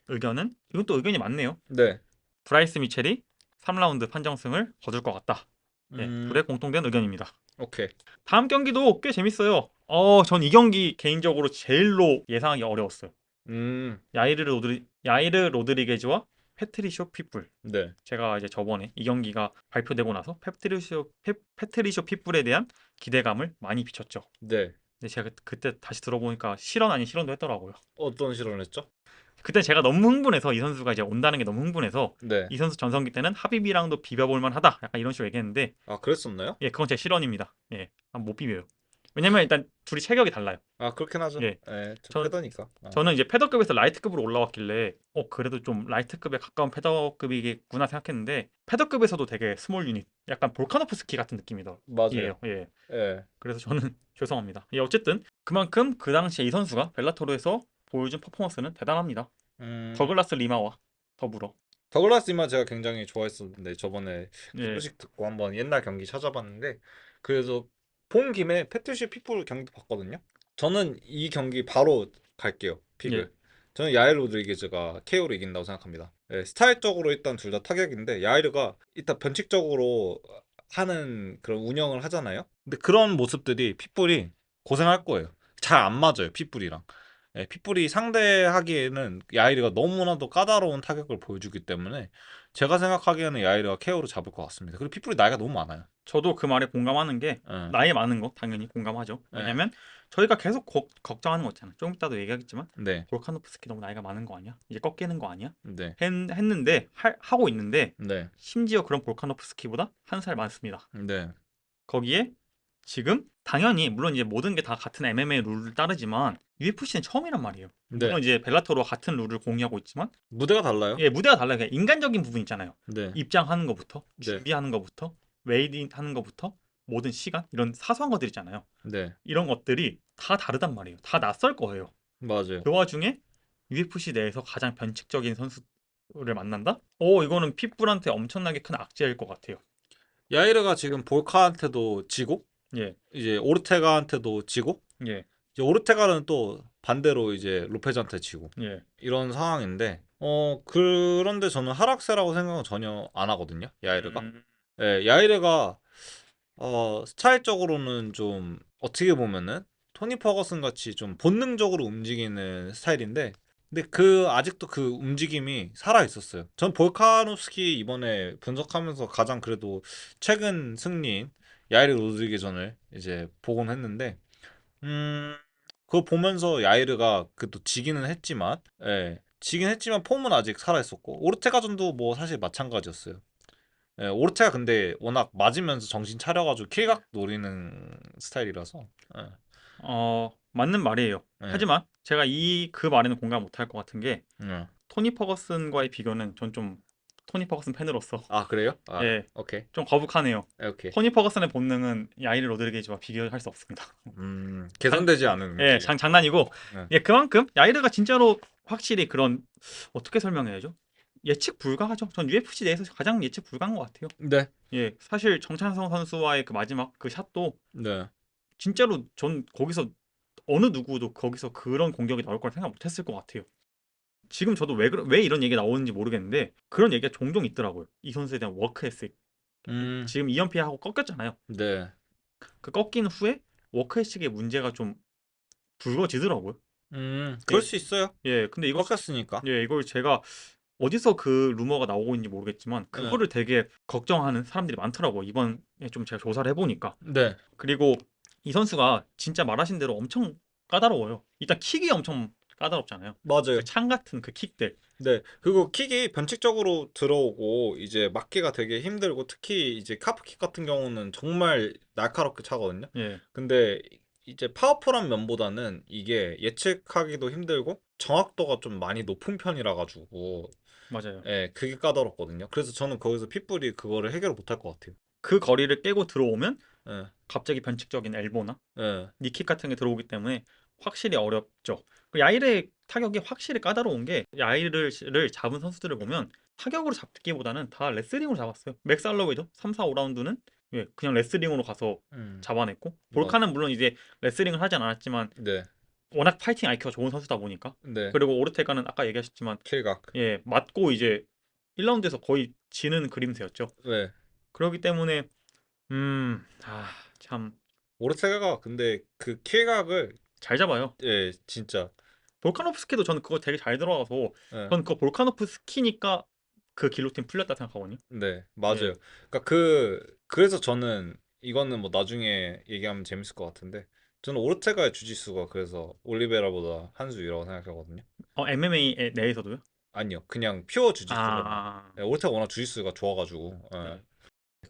의견은 이건 또 의견이 많네요. 네. 브라이스 미첼이 3라운드 판정승을 거둘 것 같다. 예, 음, 둘의 공통된 의견입니다. 오케이. 다음 경기도 꽤 재밌어요. 전 이 경기 개인적으로 제일로 예상하기 어려웠어요. 음, 야이르 로드리게즈와 패트리쇼 피플. 네. 제가 이제 저번에 이 경기가 발표되고 나서 패트리쇼 피플에 대한 기대감을 많이 비췄죠. 네. 근데 제가 그때 다시 들어보니까 실언 아닌 실언도 했더라고요. 어떤 실험을 했죠? 그때 제가 너무 흥분해서 이 선수가 이제 온다는 게 너무 흥분해서 네. 이 선수 전성기 때는 하비비랑도 비벼볼 만하다. 약간 이런 식으로 얘기했는데 아, 그랬었나요? 예, 그건 제 실언입니다. 예, 못 비벼요. 왜냐면 일단 둘이 체격이 달라요. 아, 그렇긴 하죠. 예, 예, 저 저, 패더니까. 저는 이제 패더급에서 라이트급으로 올라왔길래 그래도 좀 라이트급에 가까운 패더급이겠구나 생각했는데 패더급에서도 되게 스몰 유닛, 약간 볼카노프스키 같은 느낌이에요. 맞아요. 예, 예. 그래서 저는 죄송합니다. 예, 어쨌든 그만큼 그 당시에 이 선수가 벨라토르에서 보여준 퍼포먼스는 대단합니다. 음, 더글라스 리마와 더불어. 더글라스 이마 제가 굉장히 좋아했었는데 저번에 그 예, 소식 듣고 한번 옛날 경기 찾아봤는데 그래서 본 김에 패트시 피플 경기도 봤거든요. 저는 이 경기 바로 갈게요. 예, 픽을. 저는 야일 로드리게즈가 KO로 이긴다고 생각합니다. 예, 스타일적으로 일단 둘 다 타격인데 야이르가 일단 변칙적으로 하는 그런 운영을 하잖아요. 근데 그런 모습들이 핏불이 고생할 거예요. 잘 안 맞아요, 핏불이랑. 예, 핏불이 상대하기에는 야이르가 너무나도 까다로운 타격을 보여주기 때문에 제가 생각하기에는 야이르가 KO로 잡을 것 같습니다. 그리고 핏불이 나이가 너무 많아요. 저도 그 말에 공감하는 게 예, 나이 많은 거 당연히 공감하죠. 예, 왜냐면 저희가 계속 걱정하는 거 있잖아요. 조금 이따도 얘기하겠지만 네, 볼카노프스키 너무 나이가 많은 거 아니야? 이제 꺾이는 거 아니야? 네, 했는데 하고 있는데 네, 심지어 그런 볼카노프스키보다 한 살 많습니다. 네, 거기에 지금 당연히 물론 이제 모든 게 다 같은 MMA 룰을 따르지만 UFC는 처음이란 말이에요. 네. 물론 이제 벨라토르와 같은 룰을 공유하고 있지만 무대가 달라요. 예, 무대가 달라요. 그냥 인간적인 부분 있잖아요. 네, 입장하는 것부터 네, 준비하는 것부터 웨이딩 하는 것부터 모든 시간 이런 사소한 것들 있잖아요. 네, 이런 것들이 다 다르단 말이에요. 다 낯설 거예요. 맞아요. 그 와중에 UFC 내에서 가장 변칙적인 선수를 만난다? 이거는 핏불한테 엄청나게 큰 악재일 것 같아요. 야이르가 지금 볼카한테도 지고 예, 이제 오르테가한테도 지고 예, 이제 오르테가는 또 반대로 이제 로페즈한테 지고 예. 이런 상황인데 그런데 저는 하락세라고 생각은 전혀 안 하거든요. 야이르가. 음, 예, 야이르가 스타일적으로는 좀 어떻게 보면은 토니 퍼거슨 같이 좀 본능적으로 움직이는 스타일인데 근데 아직도 그 움직임이 살아 있었어요. 전 볼카노스키 이번에 분석하면서 가장 그래도 최근 승리인 야이르 로드리게전을 이제 보곤 했는데 음 그거 보면서 야이르가 그래도 지기는 했지만 지긴 했지만 폼은 아직 살아 있었고 오르테가전도 뭐 사실 마찬가지였어요. 오르테가 근데 워낙 맞으면서 정신 차려가지고 킬각 노리는 스타일이라서 맞는 말이에요. 예, 하지만 제가 그 말에는 공감 못할 것 같은 게 예. 토니 퍼거슨과의 비교는 전 좀 토니 퍼거슨 팬으로서 아 그래요? 아 예, 오케이. 좀 거북하네요. 오케이. 토니 퍼거슨의 본능은 야이르 로드리게즈와 비교할 수 없습니다. 장, 개선되지 않은 예, 느낌이야. 장난이고 예. 예, 그만큼 야이르가 진짜로 확실히 그런 어떻게 설명해야죠? 예측 불가하죠. 전 UFC 내에서 가장 예측 불가한 것 같아요. 네, 예, 사실 정찬성 선수와의 그 마지막 그 샷도 네. 진짜로 전 거기서 어느 누구도 거기서 그런 공격이 나올 걸 생각 못했을 것 같아요. 지금 저도 왜 이런 얘기가 나오는지 모르겠는데 그런 얘기가 종종 있더라고요. 이 선수에 대한 워크 에식. 음, 지금 2연패하고 꺾였잖아요. 네. 그 꺾인 후에 워크 에식의 문제가 좀 불거지더라고요. 그럴 예, 수 있어요. 예, 근데 꺾였으니까. 이걸 제가 어디서 그 루머가 나오고 있는지 모르겠지만 예. 그거를 되게 걱정하는 사람들이 많더라고요. 이번에 좀 제가 조사를 해보니까. 네, 그리고 이 선수가 진짜 말하신 대로 엄청 까다로워요. 일단 킥이 엄청 까다롭잖아요. 그 맞아요. 창 같은 그 킥들. 네. 그리고 킥이 변칙적으로 들어오고 이제 맞기가 되게 힘들고 특히 이제 카프킥 같은 경우는 정말 날카롭게 차거든요. 예, 근데 이제 파워풀한 면보다는 이게 예측하기도 힘들고 정확도가 좀 많이 높은 편이라 가지고 맞아요. 그게 까다롭거든요. 그래서 저는 거기서 핏불이 그거를 해결을 못할 것 같아요. 그 거리를 깨고 들어오면 예, 갑자기 변칙적인 엘보나 예, 니킥 같은 게 들어오기 때문에 확실히 어렵죠. 그 야이르의 타격이 확실히 까다로운 게 야이르를 잡은 선수들을 보면 타격으로 잡기보다는 다 레슬링으로 잡았어요. 맥스 할로웨이도 3, 4, 5라운드는 예, 그냥 레슬링으로 가서 음, 잡아냈고 맞, 볼카는 물론 이제 레슬링을 하진 않았지만 네, 워낙 파이팅 IQ가 좋은 선수다 보니까 네, 그리고 오르테가는 아까 얘기하셨지만 킬각, 예, 맞고 이제 1라운드에서 거의 지는 그림새였죠. 네. 그렇기 때문에 참 오르테가가 근데 그 킬각을 잘 잡아요. 진짜 볼카노프스키도 저는 그거 되게 잘 들어가서 예. 저는 그거 볼카노프스키니까 그 길로틴 풀렸다 생각하거든요. 네, 맞아요. 예. 그러니까 그래서 저는 이거는 뭐 나중에 얘기하면 재밌을 것 같은데 저는 오르테가의 주짓수가 그래서 올리베라보다 한 수 위라고 생각하거든요. MMA 내에서도요? 아니요, 그냥 퓨어 주짓수로. 아, 오르테가 워낙 주짓수가 좋아가지고. 예.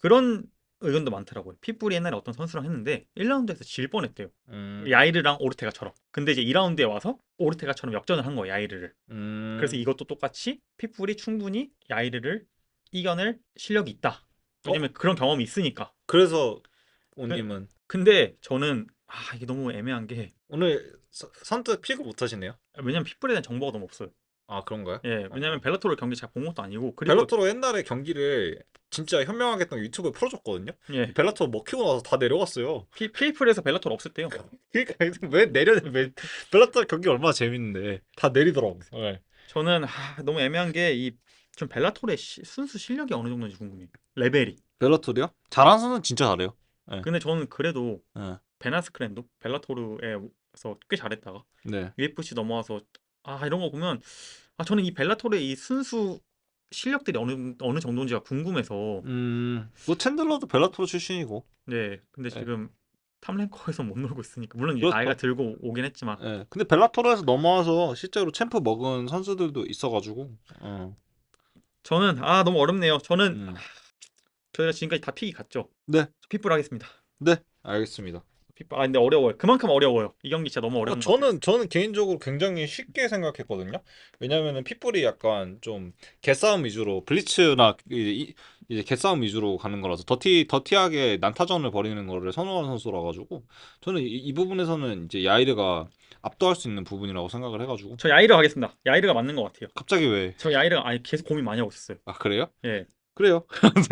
그런 의견도 많더라고요. 핏불이 옛날에 어떤 선수랑 했는데 1라운드에서 질 뻔했대요. 음, 야이르랑 오르테가처럼. 근데 이제 2라운드에 와서 오르테가처럼 역전을 한 거예요, 야이르를. 그래서 음, 이것도 똑같이 핏불이 충분히 야이르를 이겨낼 실력이 있다. 어, 왜냐면 그런 경험이 있으니까. 그래서 그- 오님은 근데 저는 이게 너무 애매한 게 오늘 선뜻 픽을 못 하시네요. 왜냐면 핏불에 대한 정보가 너무 없어요. 아, 그런가요? 예, 왜냐면 벨라토르 경기 잘 본 것도 아니고 그리고 벨라토로 옛날에 경기를 진짜 현명하게 했던 게 유튜브에 풀어줬거든요. 예, 벨라토로 먹히고 나서 다 내려갔어요. 페이플에서 벨라토르 없었대요. 그러니까 왜 벨라토르 경기 얼마나 재밌는데 다 내리더라고. 네. 저는 너무 애매한 게 이 좀 벨라토르의 순수 실력이 어느 정도인지 궁금해요. 레벨이. 벨라토리요? 잘하는 선수는 진짜 잘해요. 네. 근데 저는 그래도 네. 베나스크랜도 벨라토르에서 꽤 잘했다가 네. UFC 넘어와서 이런 거 보면 저는 이 벨라토르의 이 순수 실력들이 어느 정도인지가 궁금해서 뭐 챈들러도 벨라토르 출신이고. 네, 근데 네. 지금 탑랭커에서 못 놀고 있으니까 물론 이제 나이가 그렇죠. 들고 오긴 했지만 네. 근데 벨라토르에서 넘어와서 실제로 챔프 먹은 선수들도 있어가지고. 저는 너무 어렵네요. 저는 음. 저희가 지금까지 다 픽이 같죠. 네. 핏불 하겠습니다. 네. 알겠습니다. 핏불. 근데 어려워요. 그만큼 어려워요. 이 경기 진짜 너무 어려운 것 같아요. 저는 개인적으로 굉장히 쉽게 생각했거든요. 왜냐면은 핏불이 약간 좀 개싸움 위주로 블리츠나 이제 개싸움 위주로 가는 거라서 더티하게 난타전을 벌이는 거를 선호하는 선수라 가지고 저는 이 부분에서는 이제 야이르가 압도할 수 있는 부분이라고 생각을 해가지고 저 야이르 하겠습니다. 야이르가 맞는 것 같아요. 갑자기 왜? 저 야이르가 계속 고민 많이 하고 있었어요. 아 그래요? 예. 그래요?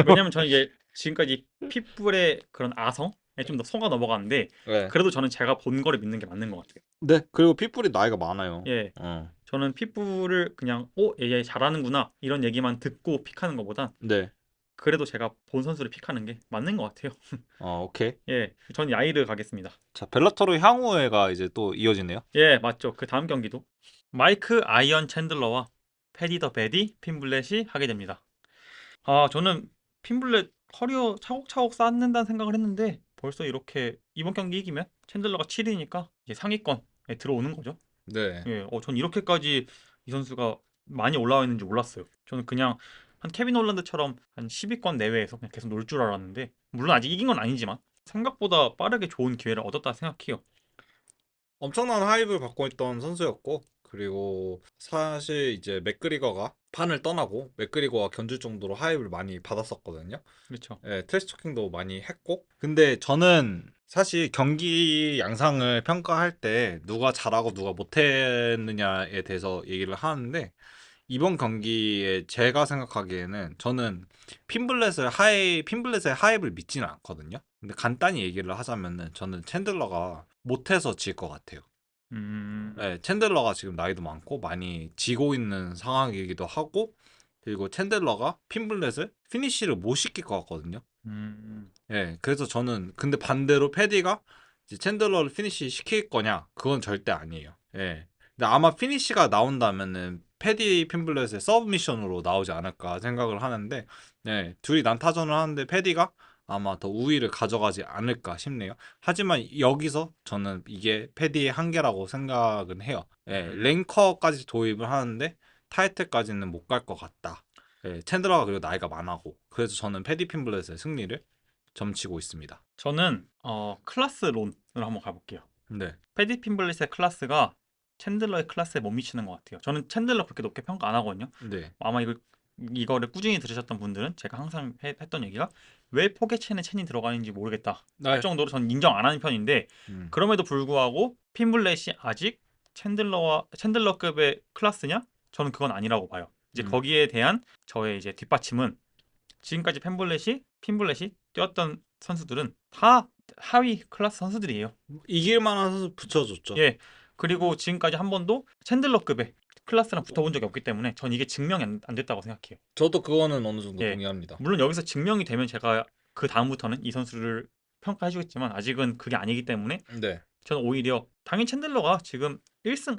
왜냐면 저는 이제 지금까지 핏불의 그런 아성 좀 더 속아 넘어가는데 네. 그래도 저는 제가 본 거를 믿는 게 맞는 것 같아요. 네. 그리고 핏불이 나이가 많아요. 예, 어. 저는 핏불을 그냥 얘 잘하는구나 이런 얘기만 듣고 픽하는 것보다 네. 그래도 제가 본 선수를 픽하는 게 맞는 것 같아요. 오케이. 예, 전 야이르 가겠습니다. 자, 벨라토르 향후회가 이제 또 이어지네요. 예, 맞죠. 그 다음 경기도 마이크 아이언 챈들러와 패디 더 베디 핀블렛이 하게 됩니다. 저는 핀블렛 커리어 차곡차곡 쌓는다는 생각을 했는데 벌써 이렇게 이번 경기 이기면 챈들러가 7위니까 이제 상위권에 들어오는 거죠. 네. 예, 전 이렇게까지 이 선수가 많이 올라와 있는지 몰랐어요. 저는 그냥 한 케빈 홀란드처럼 한 10위권 내외에서 그냥 계속 놀 줄 알았는데 물론 아직 이긴 건 아니지만 생각보다 빠르게 좋은 기회를 얻었다 생각해요. 엄청난 하이브를 받고 있던 선수였고, 그리고 사실 이제 맥그리거가 판을 떠나고 맥그리거와 견줄 정도로 하이브를 많이 받았었거든요. 그렇죠. 예, 트래시 토킹도 많이 했고. 근데 저는 사실 경기 양상을 평가할 때 누가 잘하고 누가 못했느냐에 대해서 얘기를 하는데, 이번 경기에 제가 생각하기에는 저는 핀블렛의 하이브를 믿지는 않거든요. 근데 간단히 얘기를 하자면은 저는 챈들러가 못해서 질 것 같아요. 음, 네, 챈들러가 지금 나이도 많고 많이 지고 있는 상황이기도 하고, 그리고 챈들러가 핀블렛을 피니쉬를 못 시킬 것 같거든요. 음, 예, 그래서 저는 근데 반대로 패디가 이제 챈들러를 피니쉬 시킬 거냐? 그건 절대 아니에요. 예. 근데 아마 피니쉬가 나온다면은 패디 핀블렛의 서브미션으로 나오지 않을까 생각을 하는데, 네, 둘이 난타전을 하는데 패디가 아마 더 우위를 가져가지 않을까 싶네요. 하지만 여기서 저는 이게 패디의 한계라고 생각은 해요. 예, 랭커까지 도입을 하는데 타이틀까지는 못 갈 것 같다. 예, 챈들러가 그리고 나이가 많아고, 그래서 저는 패디 핀블렛의 승리를 점치고 있습니다. 저는 클래스론으로 한번 가볼게요. 네. 패디 핀블릿의 클래스가 챈들러의 클래스에 못 미치는 것 같아요. 저는 챈들러 그렇게 높게 평가 안 하거든요. 네. 아마 이거를 꾸준히 들으셨던 분들은 제가 항상 했던 얘기가 왜 포개첸에 첸이 들어가는지 모르겠다 할 네. 정도로 저는 인정 안 하는 편인데 음. 그럼에도 불구하고 핀블렛이 아직 챈들러급의 클래스냐? 저는 그건 아니라고 봐요. 이제 음. 거기에 대한 저의 이제 뒷받침은 지금까지 핀블렛이 뛰었던 선수들은 다 하위 클래스 선수들이에요. 이길 만한 선수 붙여줬죠. 예. 그리고 지금까지 한 번도 챈들러급의 클래스랑 붙어본 적이 없기 때문에 전 이게 증명이 안 됐다고 생각해요. 저도 그거는 어느 정도 예. 동의합니다. 물론 여기서 증명이 되면 제가 그 다음부터는 이 선수를 평가해 주겠지만 아직은 그게 아니기 때문에 네. 저는 오히려 당연히 챈들러가 지금 1승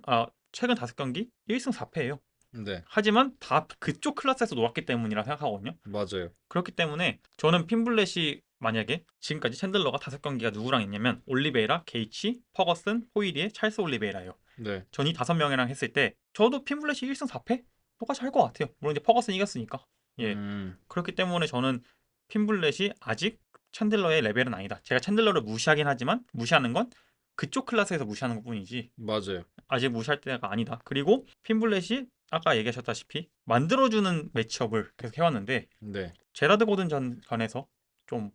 최근 5경기 1승 4패예요. 네. 하지만 다 그쪽 클래스에서 놀았기 때문이라 생각하거든요. 맞아요. 그렇기 때문에 저는 핀블렛이 만약에 지금까지 챈들러가 5경기가 누구랑 했냐면 올리베이라, 게이치, 퍼거슨, 호이리에 찰스 올리베이라예요. 네. 전 이 5명이랑 했을 때 저도 핀블렛이 1승 4패? 똑같이 할 것 같아요. 물론 이제 퍼거슨 이겼으니까. 예. 음. 그렇기 때문에 저는 핀블렛이 아직 챈들러의 레벨은 아니다. 제가 챈들러를 무시하긴 하지만 무시하는 건 그쪽 클래스에서 무시하는 것뿐이지 맞아요. 아직 무시할 때가 아니다. 그리고 핀블렛이 아까 얘기하셨다시피 만들어주는 매치업을 계속 해왔는데 네. 제라드 고든 전에서 좀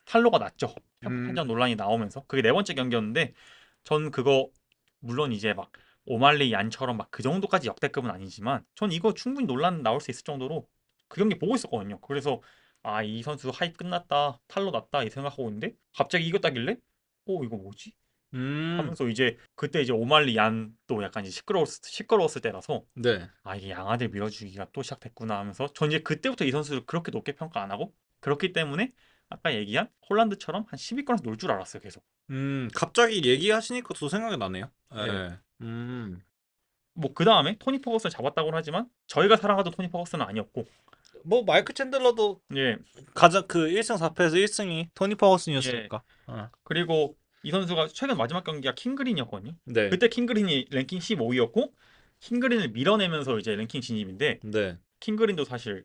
탈로가 났죠. 음. 편판 논란이 나오면서 그게 네 번째 경기였는데 전 그거 물론 이제 막 오말리 얀처럼 막 그 정도까지 역대급은 아니지만 전 이거 충분히 논란 나올 수 있을 정도로 그 경기 보고 있었거든요. 그래서 이 선수 하이프 끝났다 탈로 났다 이 생각하고 있는데 갑자기 이겼다길래 이거 뭐지? 음. 하면서 이제 그때 이제 오말리 얀도 약간 이제 시끄러웠을 때라서 네. 이게 양아들 밀어주기가 또 시작됐구나 하면서 전 이제 그때부터 이 선수를 그렇게 높게 평가 안 하고 그렇기 때문에 아까 얘기한 홀란드처럼 한 10위권에서 놀 줄 알았어요 계속. 갑자기 얘기하시니까 또 생각이 나네요. 예. 예. 뭐 그 다음에 토니 퍼거슨을 잡았다고는 하지만 저희가 사랑하던 토니 퍼거슨은 아니었고 뭐 마이크 챈들러도 예, 가장 그 1승 4패에서 1승이 토니 예. 퍼거슨이었으니까. 그리고 이 선수가 최근 마지막 경기가 킹그린이었거든요. 네. 그때 킹그린이 랭킹 15위였고 킹그린을 밀어내면서 이제 랭킹 진입인데 네. 킹그린도 사실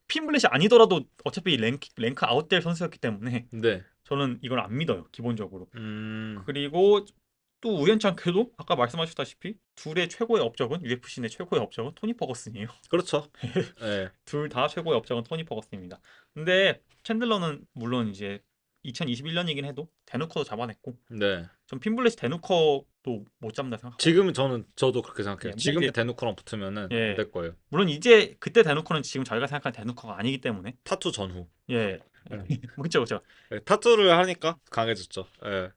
핀블렛이 아니더라도 어차피 랭크 아웃될 선수였기 때문에 네. 저는 이걸 안 믿어요 기본적으로. 음. 그리고 또 우연찮게도 아까 말씀하셨다시피 둘의 최고의 업적은 UFC 내 최고의 업적은 토니 퍼거슨이에요. 그렇죠. 예. 둘 다 최고의 업적은 토니 퍼거슨입니다. 근데 챈들러는 물론 이제 2021년이긴 해도 데누커도 잡아냈고 네. 전 핀블렛이 데누커도 못 잡는다 생각하고 지금은 저도 그렇게 예, 생각해요. 물론 지금의 이제 데누커랑 붙으면은 안 예, 될 거예요. 물론 이제 그때 데누커는 지금 저희가 생각하는 데누커가 아니기 때문에 타투 전후. 예, 네. 그렇죠, 그렇죠. 네, 타투를 하니까 강해졌죠. 예.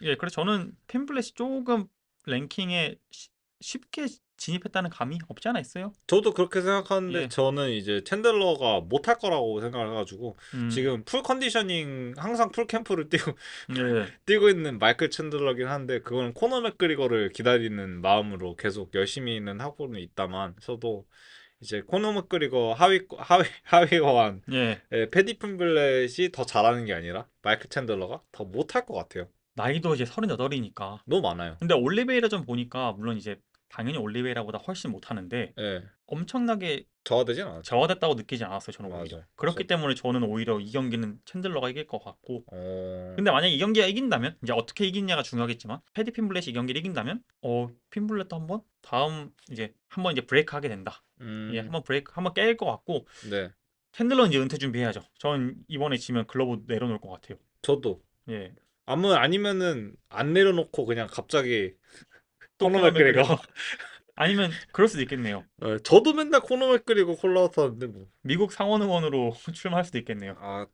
예, 그래서 저는 핀블렛이 조금 랭킹에 쉽게 진입했다는 감이 없지 않아 있어요. 저도 그렇게 생각하는데 예, 저는 이제 챈들러가 못할 거라고 생각을 해가지고 음, 지금 풀 컨디셔닝 항상 풀 캠프를 뛰고 예, 뛰고 있는 마이클 챈들러긴 한데 그거는 코너 맥그리거를 기다리는 마음으로 계속 열심히는 하고는 있다만 저도 이제 코너 맥그리거 하위 호환 예. 패디 핀블렛이 더 잘하는 게 아니라 마이클 챈들러가 더 못할 것 같아요. 나이도 이제 38이니까. 너무 많아요. 근데 올리베이라 좀 보니까 물론 이제 당연히 올리베이라보다 훨씬 못하는데 예, 엄청나게 저하되진 않았죠. 저하됐다고 느끼지 않았어요. 저는 오히려. 맞아요. 그렇기 때문에 저는 오히려 이 경기는 챈들러가 이길 것 같고. 어, 근데 만약에 이 경기가 이긴다면 이제 어떻게 이기냐가 중요하겠지만 패디 핀블렛이 이 경기를 이긴다면 핀블렛도 한번 다음 이제 한번 이제 브레이크 하게 된다. 예, 음, 한번 브레이크 한번 깰 것 같고 네, 챈들러는 이제 은퇴 준비해야죠. 전 이번에 지면 글러브 내려놓을 것 같아요. 저도 예. 아니면은 안 내려놓고 그냥 갑자기 또 코너 코너 맥그리거. 맥그리거 아니면 그럴 수도 있겠네요. 저도 맨날 코너 맥그리고 콜라우트 하는데 뭐. 미국 상원 의원으로 출마할 수도 있겠네요. 아,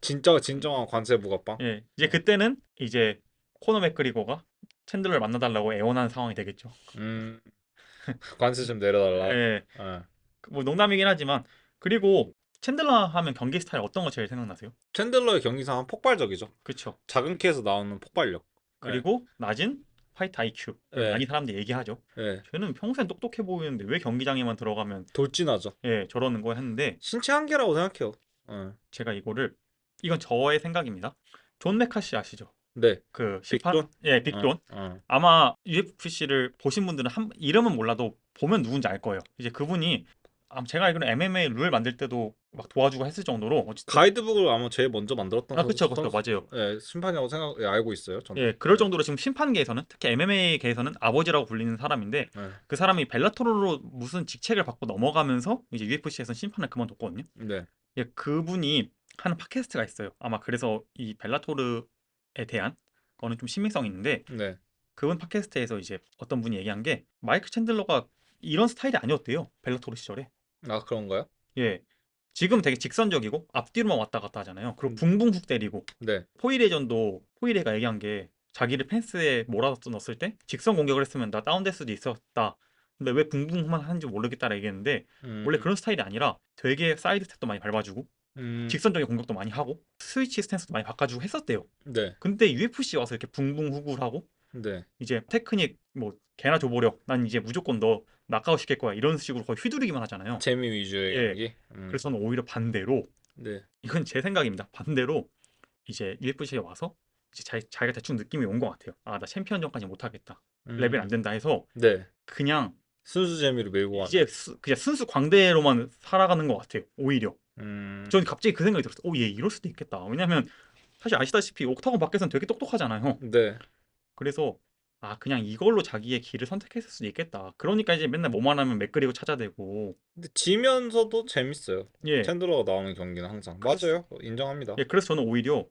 진짜 진정한 관세 부각방. 예. 이제 그때는 이제 코너 맥그리거가 챈들러를 만나달라고 애원하는 상황이 되겠죠. 음, 관세 좀 내려달라. 예. 예. 뭐 농담이긴 하지만 그리고 챈들러 하면 경기 스타일 어떤 거 제일 생각나세요? 챈들러의 경기상은 폭발적이죠. 그쵸. 작은 키에서 나오는 폭발력. 예, 그리고 낮은 파이트 IQ. 예, 많이 사람들이 얘기하죠. 예. 쟤는 평소엔 똑똑해 보이는데 왜 경기장에만 들어가면 돌진하죠. 저러는 거 했는데 신체 한계라고 생각해요. 예. 제가 이건 저의 생각입니다. 존 메카시 아시죠? 네, 그 시판 빅존. 빅존 어. 아마 UFC를 보신 분들은 이름은 몰라도 보면 누군지 알 거예요. 이제 그분이 제가 알기로는 MMA 룰 만들 때도 막 도와주고 했을 정도로 어쨌든 가이드북을 아마 제일 먼저 만들었던 그쵸 그쵸 맞아요. 심판이라고 알고 있어요. 저는. 예, 그럴 정도로 지금 심판계에서는 특히 MMA계에서는 아버지라고 불리는 사람인데 네, 그 사람이 벨라토르로 무슨 직책을 받고 넘어가면서 이제 UFC에서 심판을 그만뒀거든요. 네, 예, 그분이 하는 팟캐스트가 있어요. 아마 그래서 이 벨라토르에 대한 거는 좀 신빙성이 있는데 네. 그분 팟캐스트에서 이제 어떤 분이 얘기한 게 마이크 챈들러가 이런 스타일이 아니었대요. 벨라토르 시절에. 아, 그런가요? 예. 지금 되게 직선적이고 앞뒤로만 왔다 갔다 하잖아요. 그리고 음. 붕붕 훅 때리고 네. 포이레전도 포이레가 얘기한 게 자기를 펜스에 몰아넣었을 때 직선 공격을 했으면 나 다운될 수도 있었다. 근데 왜 붕붕만 하는지 모르겠다라 얘기했는데 원래 음, 그런 스타일이 아니라 되게 사이드 스텝도 많이 밟아주고 음, 직선적인 공격도 많이 하고 스위치 스탠스도 많이 바꿔주고 했었대요. 네, 근데 UFC 와서 이렇게 붕붕 후구를 하고 네. 이제 테크닉 뭐 개나 줘보려 난 이제 무조건 너 낙아웃 시킬 거야 이런 식으로 거의 휘두르기만 하잖아요. 재미 위주의 예. 경기. 그래서 저는 오히려 반대로 네, 이건 제 생각입니다. 반대로 이제 UFC에 와서 이제 자기가 대충 느낌이 온 것 같아요. 아, 나 챔피언전까지 못하겠다. 레벨 안 음, 된다 해서 네. 그냥 순수 재미로 밀고 가는. 이제 그냥 순수 광대로만 살아가는 것 같아요. 오히려. 음, 저는 갑자기 그 생각이 들었어요. 얘 이럴 수도 있겠다. 왜냐면 사실 아시다시피 옥타곤 밖에서는 되게 똑똑하잖아요. 네. 그래서 그냥 이걸로 자기의 길을 선택했을 수도 있겠다. 그러니까 이제 맨날 뭐만 하면 맥그리고 찾아대고 근데 지면서도 재밌어요. 예. 챈들러가 나오는 경기는 항상. 그래서 맞아요. 인정합니다. 예, 그래서 저는 오히려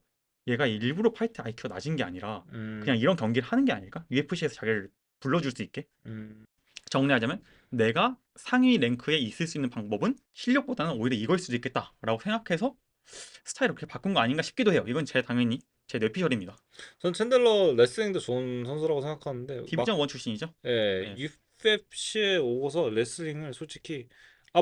얘가 일부러 파이트 IQ가 낮은 게 아니라 음, 그냥 이런 경기를 하는 게 아닐까? UFC에서 자기를 불러줄 수 있게 음, 정리하자면 내가 상위 랭크에 있을 수 있는 방법은 실력보다는 오히려 이걸 수도 있겠다라고 생각해서 스타일을 그렇게 바꾼 거 아닌가 싶기도 해요. 이건 당연히 제 뇌피셜입니다. 전 챈들러 레슬링도 좋은 선수라고 생각하는데 막 디비전 1 출신이죠? 예, 예, UFC에 오고서 레슬링을 솔직히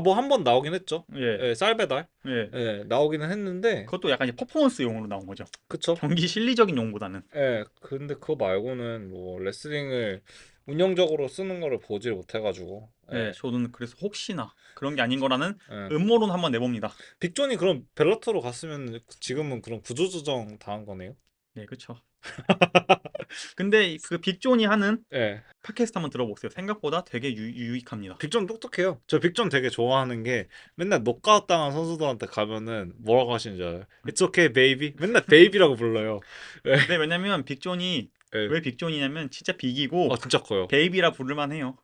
뭐 한 번 나오긴 했죠. 예, 예, 쌀배달. 예. 예, 나오기는 했는데 그것도 약간 이제 퍼포먼스용으로 나온 거죠. 그쵸? 경기 실리적인 용보다는. 예, 근데 그거 말고는 뭐 레슬링을 운영적으로 쓰는 거를 보질 못해가지고 예, 예, 저는 그래서 혹시나 그런 게 아닌 거라는 예. 음모론 한번 내봅니다. 빅존이 그럼 벨라토로 갔으면 지금은 그런 구조조정 당한 거네요? 네, 그쵸. 근데 그 빅존이 하는 예, 팟캐스트 한번 들어보세요. 생각보다 되게 유익합니다. 빅존 똑똑해요. 저 빅존 되게 좋아하는 게 맨날 노카웃 당한 선수들한테 가면은 뭐라고 하시는지 알아요? It's okay, baby. 맨날 베이비라고 불러요. 예, 근데 왜냐면 빅존이 예. 왜 빅존이냐면 진짜 빅이고 진짜 커요. 베이비라 부를만 해요.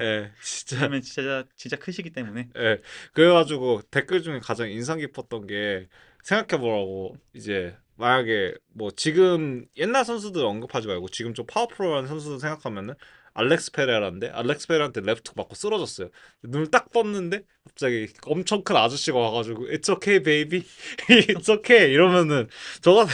예, 진짜. 왜냐면 진짜 크시기 때문에. 예. 그래가지고 댓글 중에 가장 인상 깊었던 게 생각해보라고 이제 만약에 뭐 지금 옛날 선수들 언급하지 말고 지금 좀 파워풀한 선수들 생각하면은 알렉스 페레라인데 알렉스 페레라한테 레프트 맞고 쓰러졌어요. 눈을 딱 떴는데 갑자기 엄청 큰 아저씨가 와가지고 It's okay baby, It's okay 이러면은 저도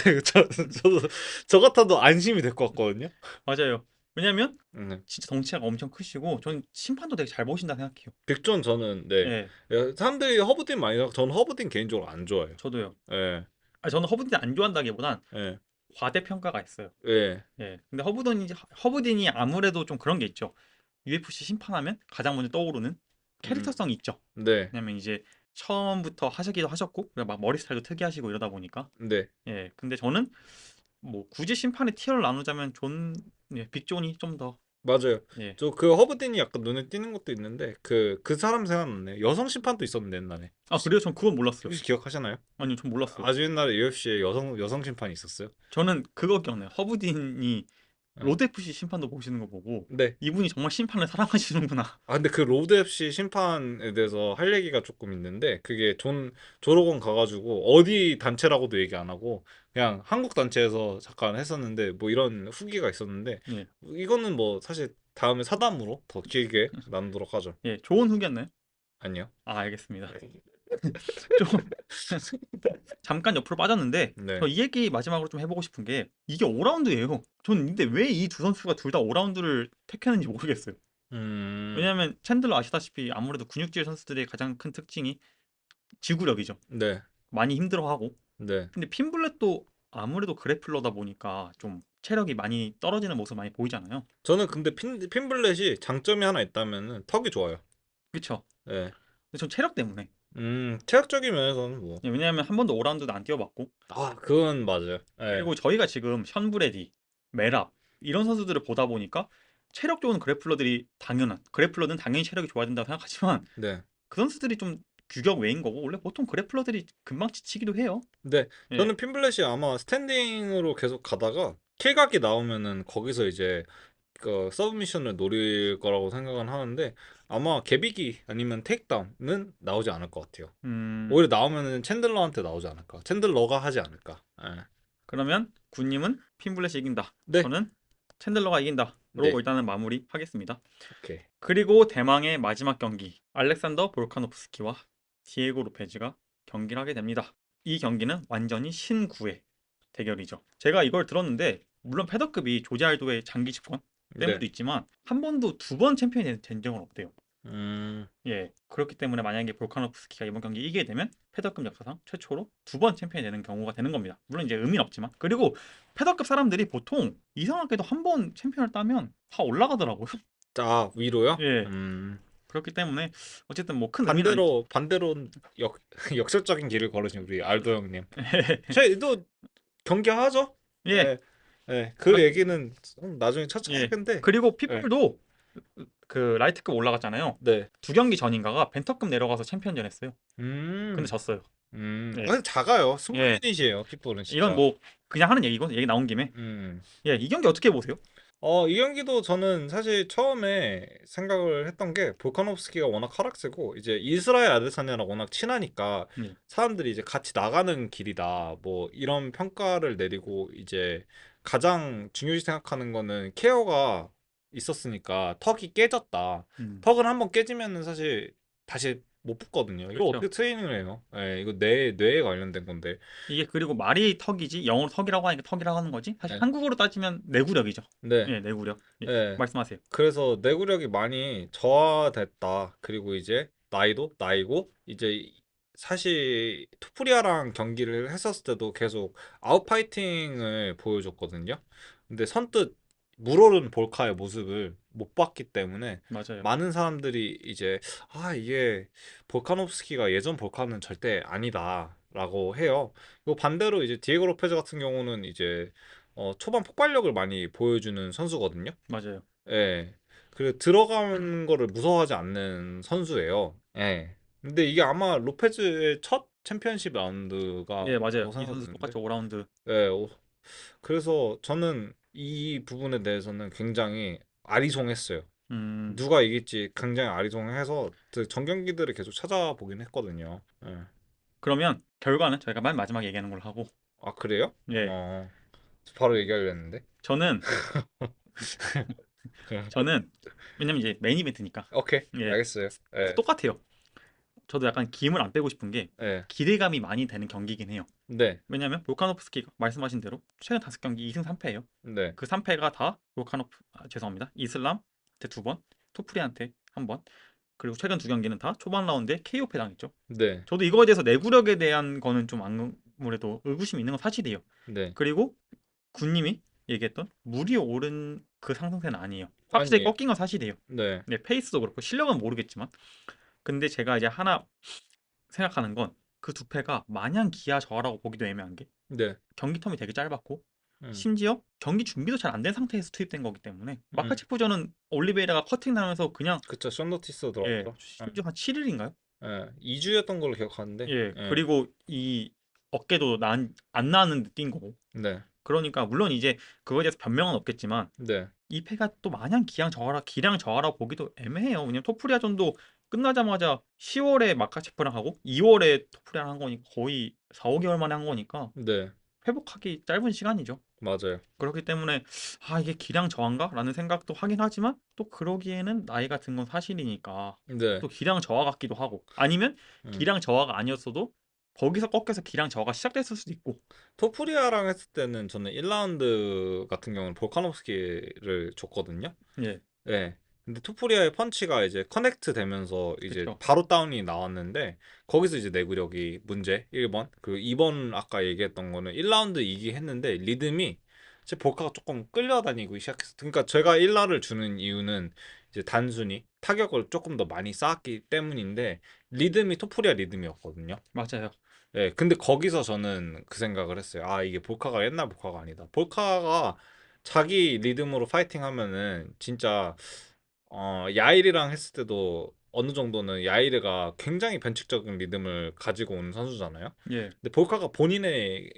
저 같아도 안심이 될 것 같거든요. 맞아요. 왜냐면 네. 진짜 덩치가 엄청 크시고 전 심판도 되게 잘 보신다 생각해요. 빅존 저는 네. 예, 사람들이 허브딘 많이 나고 저는 허브딘 개인적으로 안 좋아해요. 저도요. 예. 저는 허브딘 안 좋아한다기보단 예. 과대평가가 있어요. 예. 예. 근데 허브딘이 아무래도 좀 그런 게 있죠. UFC 심판하면 가장 먼저 떠오르는 음. 캐릭터성이 있죠. 네. 왜냐면 이제 처음부터 하시기도 하셨고, 그리고 막 머리 스타일도 특이하시고 이러다 보니까. 네. 예. 근데 저는 뭐 굳이 심판의 티어를 나누자면 빅존이 좀 더, 맞아요. 예. 저 그 허브딘이 약간 눈에 띄는 것도 있는데 그 사람 생각났네. 여성 심판도 있었는데 옛날에. 아, 그래요? 전 그건 몰랐어요. 혹시 기억하시나요? 아니요, 전 몰랐어요. 아주 옛날에 UFC에 여성 심판이 있었어요. 저는 그거 기억나요. 허브딘이 네. 로드 FC 심판도 보시는 거 보고 네. 이분이 정말 심판을 사랑하시는구나. 근데 그 로드 FC 심판에 대해서 할 얘기가 조금 있는데 그게 조로건 가가지고 어디 단체라고도 얘기 안 하고 그냥 한국 단체에서 잠깐 했었는데 뭐 이런 후기가 있었는데 예. 이거는 뭐 사실 다음에 사담으로 더 길게 나누도록 하죠. 예, 좋은 후기였나요? 아니요. 아, 알겠습니다. 좀 잠깐 옆으로 빠졌는데 네. 저 이 얘기 마지막으로 좀 해보고 싶은 게 이게 5라운드예요. 저는 근데 왜 이 두 선수가 둘 다 5라운드를 택했는지 모르겠어요. 음. 왜냐하면 챈들러 아시다시피 아무래도 근육질 선수들의 가장 큰 특징이 지구력이죠. 네. 많이 힘들어하고. 네. 근데 핀블렛도 아무래도 그래플러다 보니까 좀 체력이 많이 떨어지는 모습 많이 보이잖아요. 저는 근데 핀블렛이 장점이 하나 있다면은 턱이 좋아요. 그쵸? 네. 근데 전 체력 때문에. 체력적인 면에서는 뭐. 예, 왜냐하면 한 번도 5라운드도 안 뛰어봤고 그건 맞아요. 네. 그리고 저희가 지금 션브레디, 메랍 이런 선수들을 보다 보니까 체력 좋은 그래플러들이 당연한 그래플러는 당연히 체력이 좋아야 된다고 생각하지만 네. 그 선수들이 좀 규격 외인 거고 원래 보통 그래플러들이 금방 지치기도 해요. 근데 예. 저는 핀블렛이 아마 스탠딩으로 계속 가다가 킬각이 나오면은 거기서 이제 그 서브미션을 노릴 거라고 생각은 하는데 아마 개비기 아니면 테이크다운은 나오지 않을 것 같아요. 음, 오히려 나오면은 챈들러한테 나오지 않을까. 챈들러가 하지 않을까. 예. 그러면 군님은 핀블렛이 이긴다. 네. 저는 챈들러가 이긴다로 네. 일단은 마무리 하겠습니다. 오케이. 그리고 대망의 마지막 경기 알렉산더 볼카노프스키와 디에고 로페즈가 경기를 하게 됩니다. 이 경기는 완전히 신구의 대결이죠. 제가 이걸 들었는데 물론 패더급이 조지 알도의 장기 집권 네. 때문도 있지만 한 번도 두 번 챔피언이 된 적은 없대요. 음. 예, 그렇기 때문에 만약에 볼카노프스키가 이번 경기 이기게 되면 패더급 역사상 최초로 두 번 챔피언이 되는 경우가 되는 겁니다. 물론 이제 의미는 없지만 그리고 패더급 사람들이 보통 이상하게도 한 번 챔피언을 따면 다 올라가더라고요. 위로요? 예, 그렇기 때문에 어쨌든 뭐 큰 의미는 반대로 역 역설적인 길을 걸으신 우리 알도 형님. 저희도 경기하죠? 예, 예. 예. 그 그, 얘기는 나중에 차차 할 예. 텐데. 그리고 예. 핏불도 그 라이트급 올라갔잖아요. 네. 두 경기 전인가가 벤터급 내려가서 챔피언전 했어요. 근데 음. 졌어요. 예. 근데 작아요. 스몰 예. 유닛이에요. 핏볼은 이건 진짜. 뭐 그냥 하는 얘기고 얘기 나온 김에 음. 예, 이 경기 어떻게 보세요? 이 경기도 저는 사실 처음에 생각을 했던 게 볼카노프스키가 워낙 하락세고 이제 이스라엘 아데사냐랑 워낙 친하니까 예. 사람들이 이제 같이 나가는 길이다 뭐 이런 평가를 내리고 이제 가장 중요시 생각하는 거는 케어가 있었으니까 턱이 깨졌다. 음, 턱은 한번 깨지면은 사실 다시 못 붙거든요. 이거 그렇죠. 어떻게 트레이닝을 해요? 예, 이거 뇌에 관련된 건데. 이게 그리고 말이 턱이지 영어로 턱이라고 하니까 턱이라고 하는 거지. 사실 네. 한국어로 따지면 내구력이죠. 네. 예, 내구력. 예, 네. 말씀하세요. 그래서 내구력이 많이 저하됐다. 그리고 이제 나이도 나이고 이제 사실 투프리아랑 경기를 했었을 때도 계속 아웃파이팅을 보여줬거든요. 근데 선뜻 물오른 볼카의 모습을 못 봤기 때문에 맞아요. 많은 사람들이 이제 이게 볼카노프스키가 예전 볼카는 절대 아니다라고 해요. 그 반대로 이제 디에고 로페즈 같은 경우는 이제 초반 폭발력을 많이 보여주는 선수거든요. 맞아요. 예. 그리고 들어가는 거를 무서워하지 않는 선수예요. 예. 근데 이게 아마 로페즈의 첫 챔피언십 예, 라운드가 맞아요. 이 선수 생각되는데. 똑같죠. 5라운드. 예. 그래서 저는 이 부분에 대해서는 굉장히 아리송했어요. 음, 누가 이길지 굉장히 아리송해서 전 경기들을 계속 찾아보긴 했거든요. 예. 그러면 결과는 저희가 맨 마지막에 얘기하는 걸로 하고 아, 그래요? 예. 바로 얘기하려 했는데. 저는 저는 왜냐면 이제 메인 이벤트니까. 오케이, 예. 알겠어요. 예, 똑같아요. 저도 약간 기임을 안 빼고 싶은 게 예, 기대감이 많이 되는 경기긴 해요. 네, 왜냐면 볼카노프스키가 말씀하신 대로 최근 5경기 2승 3패예요. 네, 그 3패가 다 죄송합니다. 이슬람한테 2번, 토프리한테 1번, 그리고 최근 2경기는 다 초반 라운드에 KO 패당했죠. 네, 저도 이거에 대해서 내구력에 대한 거는 좀 아무래도 의구심이 있는 건 사실이에요. 네. 그리고 군님이 얘기했던 물이 오른 그 상승세는 아니에요. 확실히 아니, 꺾인 건 사실이에요. 네, 네, 페이스도 그렇고 실력은 모르겠지만, 근데 제가 이제 하나 생각하는 건 그 두 패가 마냥 기아 저하라고 보기도 애매한 게 네, 경기 텀이 되게 짧았고, 음, 심지어 경기 준비도 잘 안 된 상태에서 투입된 거기 때문에 음, 마카체프전은 올리베이라가 커팅 나면서 그냥 그쵸. 션노티스 예, 들어갔죠. 심지어 한 7일인가요? 2주였던 걸로 기억하는데, 예, 예, 그리고 이 어깨도 안 나왔는데 뛴 거고. 네, 그러니까 물론 이제 그거에 대해서 변명은 없겠지만 네, 이 패가 또 마냥 기량 저하라 보기도 애매해요. 왜냐면 토프리아전도 끝나자마자 10월에 마카체프랑 하고 2월에 토프리아랑 한 거니까 거의 4, 5개월 만에 한 거니까 네, 회복하기 짧은 시간이죠. 맞아요. 그렇기 때문에 아 이게 기량 저하인가라는 생각도 하긴 하지만 또 그러기에는 나이가 든 건 사실이니까 네, 또 기량 저하 같기도 하고 아니면 음. 기량 저하가 아니었어도 거기서 꺾여서 기량 저하가 시작됐을 수도 있고. 토프리아랑 했을 때는 저는 1라운드 같은 경우는 볼카nov스키를 줬거든요. 예, 네. 근데 토프리아의 펀치가 이제 커넥트 되면서 이제 그쵸. 바로 다운이 나왔는데 거기서 이제 내구력이 문제 1번. 그리고 2번 아까 얘기했던 거는 1라운드 이기 했는데 리듬이 제 볼카가 조금 끌려다니고 시작했어. 그러니까 제가 1라를 주는 이유는 이제 단순히 타격을 조금 더 많이 쌓았기 때문인데 리듬이 토프리아 리듬이었거든요. 맞아요. 네, 근데 거기서 저는 그 생각을 했어요. 아, 이게 볼카가 옛날 볼카가 아니다. 볼카가 자기 리듬으로 파이팅 하면은 진짜 야일이랑 했을 때도 어느 정도는 야일이가 굉장히 변칙적인 리듬을 가지고 온 선수잖아요. 예. 근데 볼카가 본인의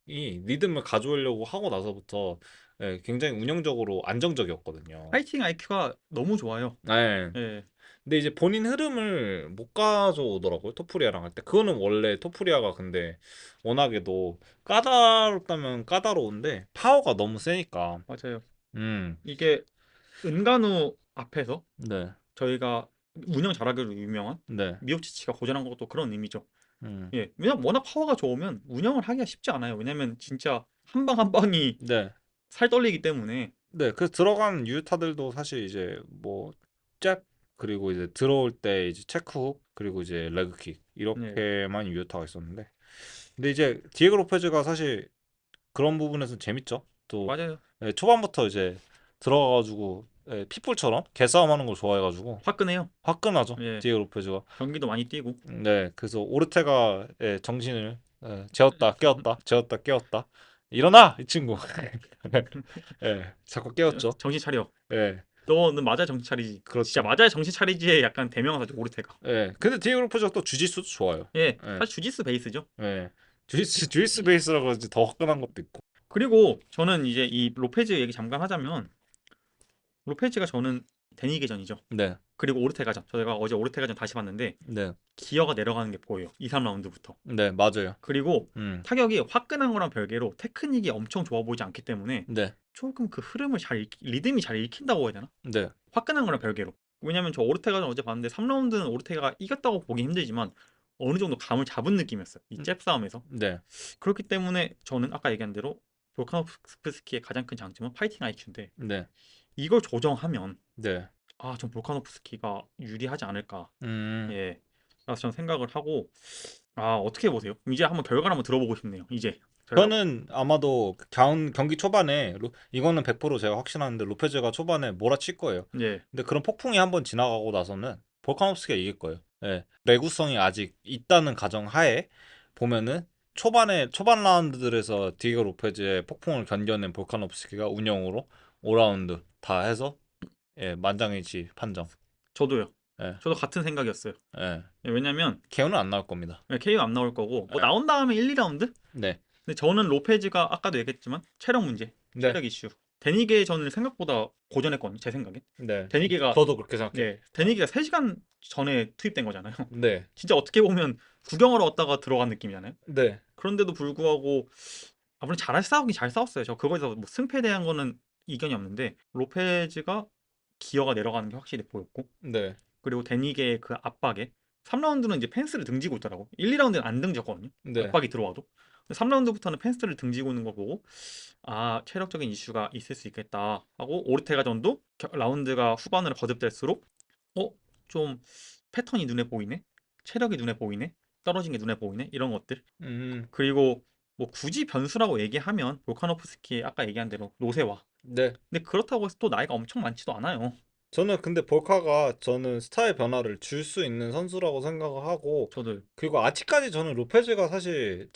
이 리듬을 가져오려고 하고 나서부터 예, 굉장히 운영적으로 안정적이었거든요. 파이팅 IQ가 너무 좋아요. 네. 예. 근데 이제 본인 흐름을 못 가져오더라고요. 토프리아랑 할 때. 그거는 원래 토프리아가 근데 워낙에도 까다롭다면 까다로운데 파워가 너무 세니까. 맞아요. 음. 이게 은간우 앞에서 네. 저희가 운영 잘하기로 유명한 네. 미오치치가 고전한 것도 그런 의미죠. 음. 예. 왜냐면 워낙 파워가 좋으면 운영을 하기가 쉽지 않아요. 왜냐면 진짜 한 방 한 방이 네. 살 떨리기 때문에. 네. 그 들어간 유타들도 사실 이제 뭐 잽 그리고 이제 들어올 때 이제 체크훅 그리고 이제 레그킥 예. 이렇게만 유타가 있었는데 근데 이제 디에고 로페즈가 사실 그런 부분에서 재밌죠. 또 맞아요. 예, 초반부터 이제 들어가가지고 예, 핏불처럼 개싸움하는 걸 좋아해가지고 화끈해요. 화끈하죠. 예. 디에고 로페즈가. 경기도 많이 뛰고. 네, 그래서 오르테가 예, 정신을 재웠다 깨웠다 재웠다 깨웠다 일어나 이 친구. 예, 자꾸 깨웠죠. 정신 차려. 예, 너는 맞아야 정신 차리지. 진짜 그렇죠. 맞아야 정신 차리지의 약간 대명사죠, 오르테가. 예, 근데 디에고 로페즈가 또 주짓수도 좋아요. 예. 예, 사실 주짓수 베이스죠. 예, 주짓수 베이스라고 그런지 더 화끈한 것도 있고. 그리고 저는 이제 이 로페즈 얘기 잠깐 하자면 로페즈가 저는 데니게전이죠. 네, 그리고 오르테가전. 저희가 어제 오르테가전 다시 봤는데 네, 기어가 내려가는 게 보여요. 2, 3라운드부터. 네, 맞아요. 그리고 음, 타격이 화끈한 거랑 별개로 테크닉이 엄청 좋아 보이지 않기 때문에 네, 조금 그 흐름을 리듬이 잘 읽힌다고 해야 되나? 네, 화끈한 거랑 별개로. 왜냐면 저 오르테가전 어제 봤는데 3라운드는 오르테가가 이겼다고 보기 힘들지만 어느 정도 감을 잡은 느낌이었어요. 이 잽 싸움에서. 네, 그렇기 때문에 저는 아까 얘기한 대로 볼카노프스키의 가장 큰 장점은 파이팅 IQ인데 네, 이걸 조정하면 네. 좀 볼카노프스키가 유리하지 않을까. 음. 예. 그래서 저는 생각을 하고 어떻게 보세요? 이제 한번 결과를 한번 들어보고 싶네요. 이제 저희가 저는 아마도 경기 초반에 이거는 100% 제가 확신하는데 로페즈가 초반에 몰아칠 거예요. 예. 근데 그런 폭풍이 한번 지나가고 나서는 볼카nov스키가 이길 거예요. 예. 내구성이 아직 있다는 가정 하에 보면은 초반 라운드들에서 디에고 로페즈의 폭풍을 견뎌낸 볼카nov스키가 운영으로 5라운드 다 해서 예, 만장일치 판정. 저도요. 예. 저도 같은 생각이었어요. 예. 예, 왜냐면 KO는 안 나올 겁니다. KO 안 나올 거고 뭐 예. 나온 다음에 1, 2라운드? 네. 근데 저는 로페즈가 아까도 얘기했지만 체력 문제, 네. 체력 이슈. 데니게전을 생각보다 고전했거든요. 제 생각에. 네. 데니게가 저도 그렇게 생각해요. 예, 데니게가 3시간 전에 투입된 거잖아요. 네. 진짜 어떻게 보면 구경하러 왔다가 들어간 느낌이잖아요. 네. 그런데도 불구하고 물론 잘 싸우긴 잘 싸웠어요. 저 그거에서 뭐 승패에 대한 거는 이견이 없는데 로페즈가 기어가 내려가는 게 확실히 보였고 네. 그리고 데니게의 그 압박에 3라운드는 이제 펜스를 등지고 있더라고. 1, 2라운드는 안 등졌거든요. 네. 압박이 들어와도. 3라운드부터는 펜스를 등지고 있는 거 보고 아 체력적인 이슈가 있을 수 있겠다 하고 오르테가전도 라운드가 후반으로 거듭될수록 좀 패턴이 눈에 보이네. 체력이 눈에 보이네. 떨어진 게 눈에 보이네. 이런 것들. 음. 그리고 뭐 굳이 변수라고 얘기하면 볼카노프스키의 아까 얘기한 대로 노세화. 네. 근데 그렇다고 해서 또 나이가 엄청 많지도 않아요. 저는 근데 볼카가 저는 스타일 변화를 줄 수 있는 선수라고 생각을 하고 저도 그리고 아직까지 저는 로페즈가 사실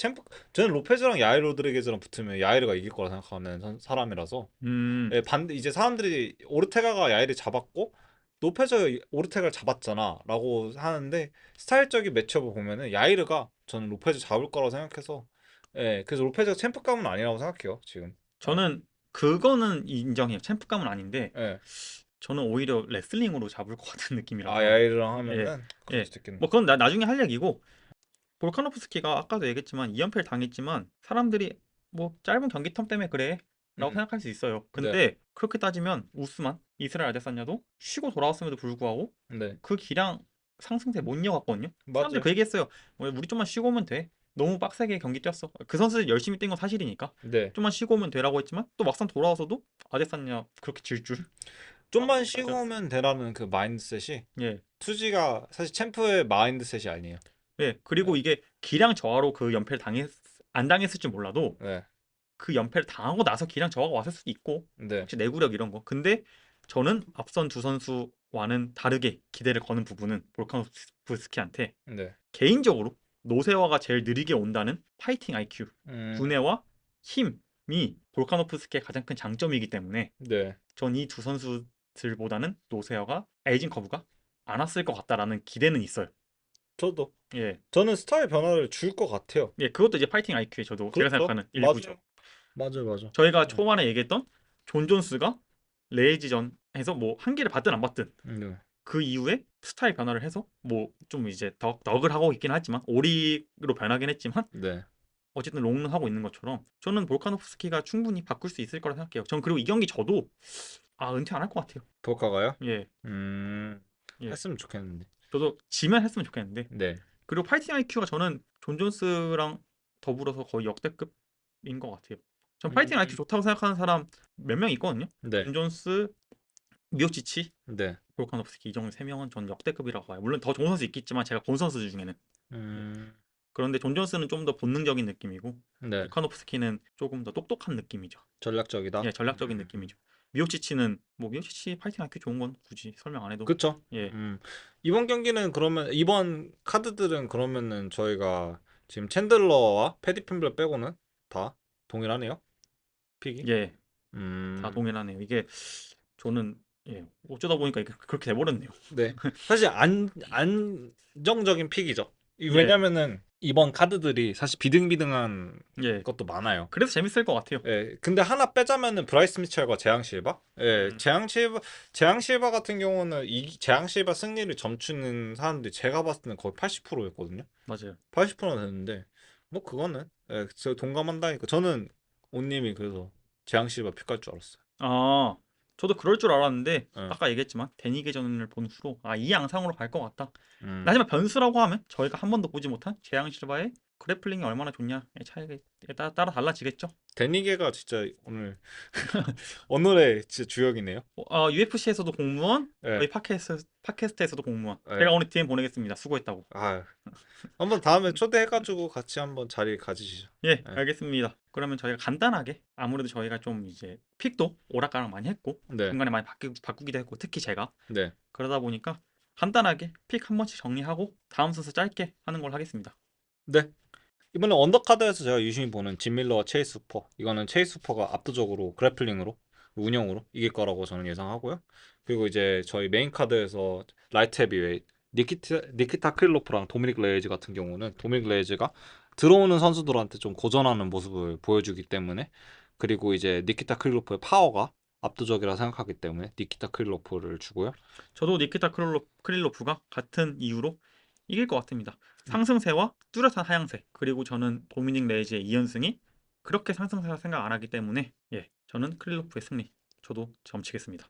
저는 로페즈랑 야이르 로드리게즈랑 붙으면 야이르가 이길 거라 생각하는 사람이라서 음 예, 반대 이제 사람들이 오르테가가 야이를 잡았고 노페즈 오르테가를 잡았잖아라고 하는데 스타일적인 매치업을 보면은 야이르가 저는 로페즈 잡을 거라고 생각해서 예, 그래서 로페즈가 챔프감은 아니라고 생각해요 지금. 예, 저는 그거는 인정해요. 챔프감은 아닌데 예. 저는 오히려 레슬링으로 잡을 것 같은 아 느낌이라서 야이르랑 예, 하면은 그럴 예. 수도 있겠네. 뭐 그건 나중에 할 얘기고 볼카노프스키가 아까도 얘기했지만 2연패를 당했지만 사람들이 뭐 짧은 경기 텀 때문에 그래 라고 음, 생각할 수 있어요. 네, 근데 그렇게 따지면 우스만 이스라엘 아데사냐도 쉬고 돌아왔음에도 불구하고 네, 그 기량 상승세 못 이어갔거든요. 사람들 맞아요. 그 얘기했어요. 우리 좀만 쉬고 오면 돼. 너무 빡세게 경기 뛰었어. 그 선수 열심히 뛴 건 사실이니까 네, 좀만 쉬고 오면 되라고 했지만 또 막상 돌아와서도 아데사냐 그렇게 질 줄. 좀만 쉬고 오면 되라는 그 마인드셋이 예. 투지가 사실 챔프의 마인드셋이 아니에요. 예. 네, 그리고 이게 기량 저하로 그 연패를 안 당했을지 몰라도 네, 그 연패를 당하고 나서 기량 저하가 왔을 수도 있고 네, 혹시 내구력 이런 거. 근데 저는 앞선 두 선수와는 다르게 기대를 거는 부분은 볼카노프스키한테 네, 개인적으로 노세화가 제일 느리게 온다는 파이팅 IQ, 음, 두뇌와 힘이 볼카노프스키의 가장 큰 장점이기 때문에 네. 전 이 두 선수들보다는 노세화가 에이징 커브가 안 왔을 것 같다라는 기대는 있어요. 저도. 예, 저는 스타일 변화를 줄 것 같아요. 예, 그것도 이제 파이팅 IQ에 저도 제가 그렇죠. 생각하는 일부죠. 맞아요. 맞아요, 맞아. 저희가 네. 초반에 얘기했던 존 존스가 레이지전에서 뭐 한 개를 받든 안 받든 네. 그 이후에 스타일 변화를 해서 뭐 좀 이제 덕을 하고 있긴 하지만 오리로 변하긴 했지만 네. 어쨌든 롱런 하고 있는 것처럼 저는 볼카노프스키가 충분히 바꿀 수 있을 거라 생각해요. 전 그리고 이 경기 저도 은퇴 안 할 것 같아요. 볼카가요? 예, 음, 예. 했으면 좋겠는데. 저도 지면 했으면 좋겠는데 네. 그리고 파이팅 IQ가 저는 존 존스랑 더불어서 거의 역대급인 것 같아요. 전 파이팅 IQ 음, 좋다고 생각하는 사람 몇 명 있거든요. 네. 존 존스, 미오치치, 네. 볼카노프스키 이 정도 세 명은 전 역대급이라고 봐요. 물론 더 좋은 선수 있겠지만 제가 본 선수 중에는 예. 음, 그런데 존 존스는 좀 더 본능적인 느낌이고 네. 볼카노프스키는 조금 더 똑똑한 느낌이죠. 전략적이다. 예, 전략적인 느낌이죠. 미오치치는 뭐 미오치치 파이팅 IQ 좋은 건 굳이 설명 안 해도 그쵸? 예, 이번 경기는 그러면 이번 카드들은 그러면은 저희가 지금 챈들러와 패디 핀블 빼고는 다 동일하네요. 픽이. 예, 다 음, 동일하네요. 이게 저는 예, 어쩌다 보니까 이게 그렇게 돼버렸네요. 네. 사실 안정적인 픽이죠. 예, 왜냐면은 이번 카드들이 사실 비등비등한 예. 것도 많아요. 그래서 재밌을 것 같아요. 예, 근데 하나 빼자면은 브라이스 미첼과 재앙 실바. 예, 음, 재앙 실바 같은 경우는 이 재앙 실바 승리를 점추는 사람들이 제가 봤을 때는 거의 80%였거든요. 맞아요. 80%나 됐는데 뭐 그거는 예, 저 동감한다니까. 저는 온님이 그래서 재앙 실바 픽할 줄 알았어요. 아, 저도 그럴 줄 알았는데 예. 아까 얘기했지만 데니 계전을 본 후로 이 양상으로 갈 것 같다. 음. 하지만 변수라고 하면 저희가 한 번도 보지 못한 재앙 실바의 그래플링이 얼마나 좋냐의 차이에 따라 달라지겠죠. 데니게가 진짜 오늘의 진짜 주역이네요. UFC에서도 공무원, 예. 저희 팟캐스트에서도 공무원. 예. 제가 오늘 DM 보내겠습니다. 수고했다고. 아, 한번 다음에 초대해가지고 같이 한번 자리 가지시죠. 예, 예. 알겠습니다. 그러면 저희가 간단하게 아무래도 저희가 좀 이제 픽도 오락가락 많이 했고 네, 중간에 많이 바꾸기도 했고 특히 제가 네, 그러다 보니까 간단하게 픽 한 번씩 정리하고 다음 순서 짧게 하는 걸 하겠습니다. 네. 이번에 언더카드에서 제가 유심히 보는 짐 밀러와 체이스 후퍼. 이거는 체이스 후퍼가 압도적으로 그래플링으로 운영으로 이길 거라고 저는 예상하고요. 그리고 이제 저희 메인 카드에서 라이트 헤비웨이트 니키타 크릴로프랑 도미닉 레이즈 같은 경우는 도미닉 레이즈가 들어오는 선수들한테 좀 고전하는 모습을 보여주기 때문에 그리고 이제 니키타 크릴로프의 파워가 압도적이라 생각하기 때문에 니키타 크릴로프를 주고요. 저도 니키타 크릴로프가 같은 이유로 이길 것 같습니다. 상승세와 뚜렷한 하향세, 그리고 저는 도미닉 레이지의 2연승이 그렇게 상승세라 생각 안 하기 때문에 예, 저는 크릴로프의 승리. 저도 점치겠습니다.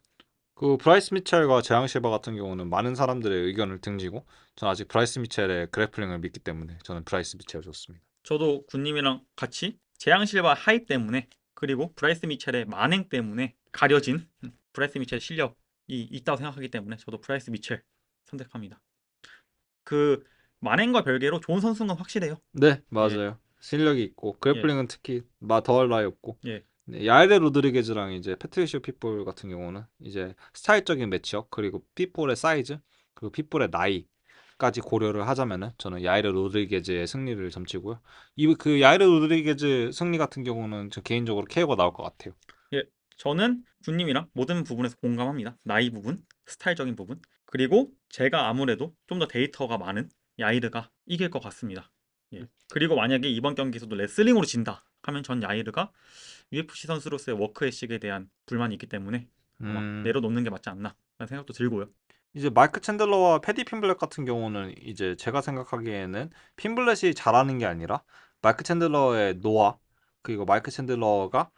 그 브라이스 미첼과 재앙 실바 같은 경우는 많은 사람들의 의견을 등지고 저는 아직 브라이스 미첼의 그래플링을 믿기 때문에 저는 브라이스 미첼을 줬습니다. 저도 군님이랑 같이 재앙 실바 하입 때문에, 그리고 브라이스 미첼의 만행 때문에 가려진 브라이스 미첼 실력이 있다고 생각하기 때문에 저도 브라이스 미첼 선택합니다. 그 만행과 별개로 좋은 선수는 확실해요. 네, 예, 맞아요. 실력이 있고 예, 그래플링은 특히 더할 나위 없고 예. 네, 야이레 로드리게즈랑 이제 패트리시오 핏볼 같은 경우는 이제 스타일적인 매치업 그리고 핏볼의 사이즈 그리고 핏볼의 나이까지 고려를 하자면은 저는 야이레 로드리게즈의 승리를 점치고요. 이 그 야이레 로드리게즈 승리 같은 경우는 저 개인적으로 KO가 나올 것 같아요. 예, 저는 군님이랑 모든 부분에서 공감합니다. 나이 부분, 스타일적인 부분, 그리고 제가 아무래도 좀 더 데이터가 많은 야이르가 이길 것 같습니다. 예. 그리고 만약에 이번 경기에서도 레슬링으로 진다 하면 전 야이르가 UFC 선수로서의 워크 에식에 대한 불만이 있기 때문에 아마 음, 내려놓는 게 맞지 않나 라는 생각도 들고요. 이제 마이크 챈들러와 패디 핀블렛 같은 경우는 이제 제가 생각하기에는 핀블렛이 잘하는 게 아니라 마이크 챈들러의 노화 그리고 마이크 챈들러가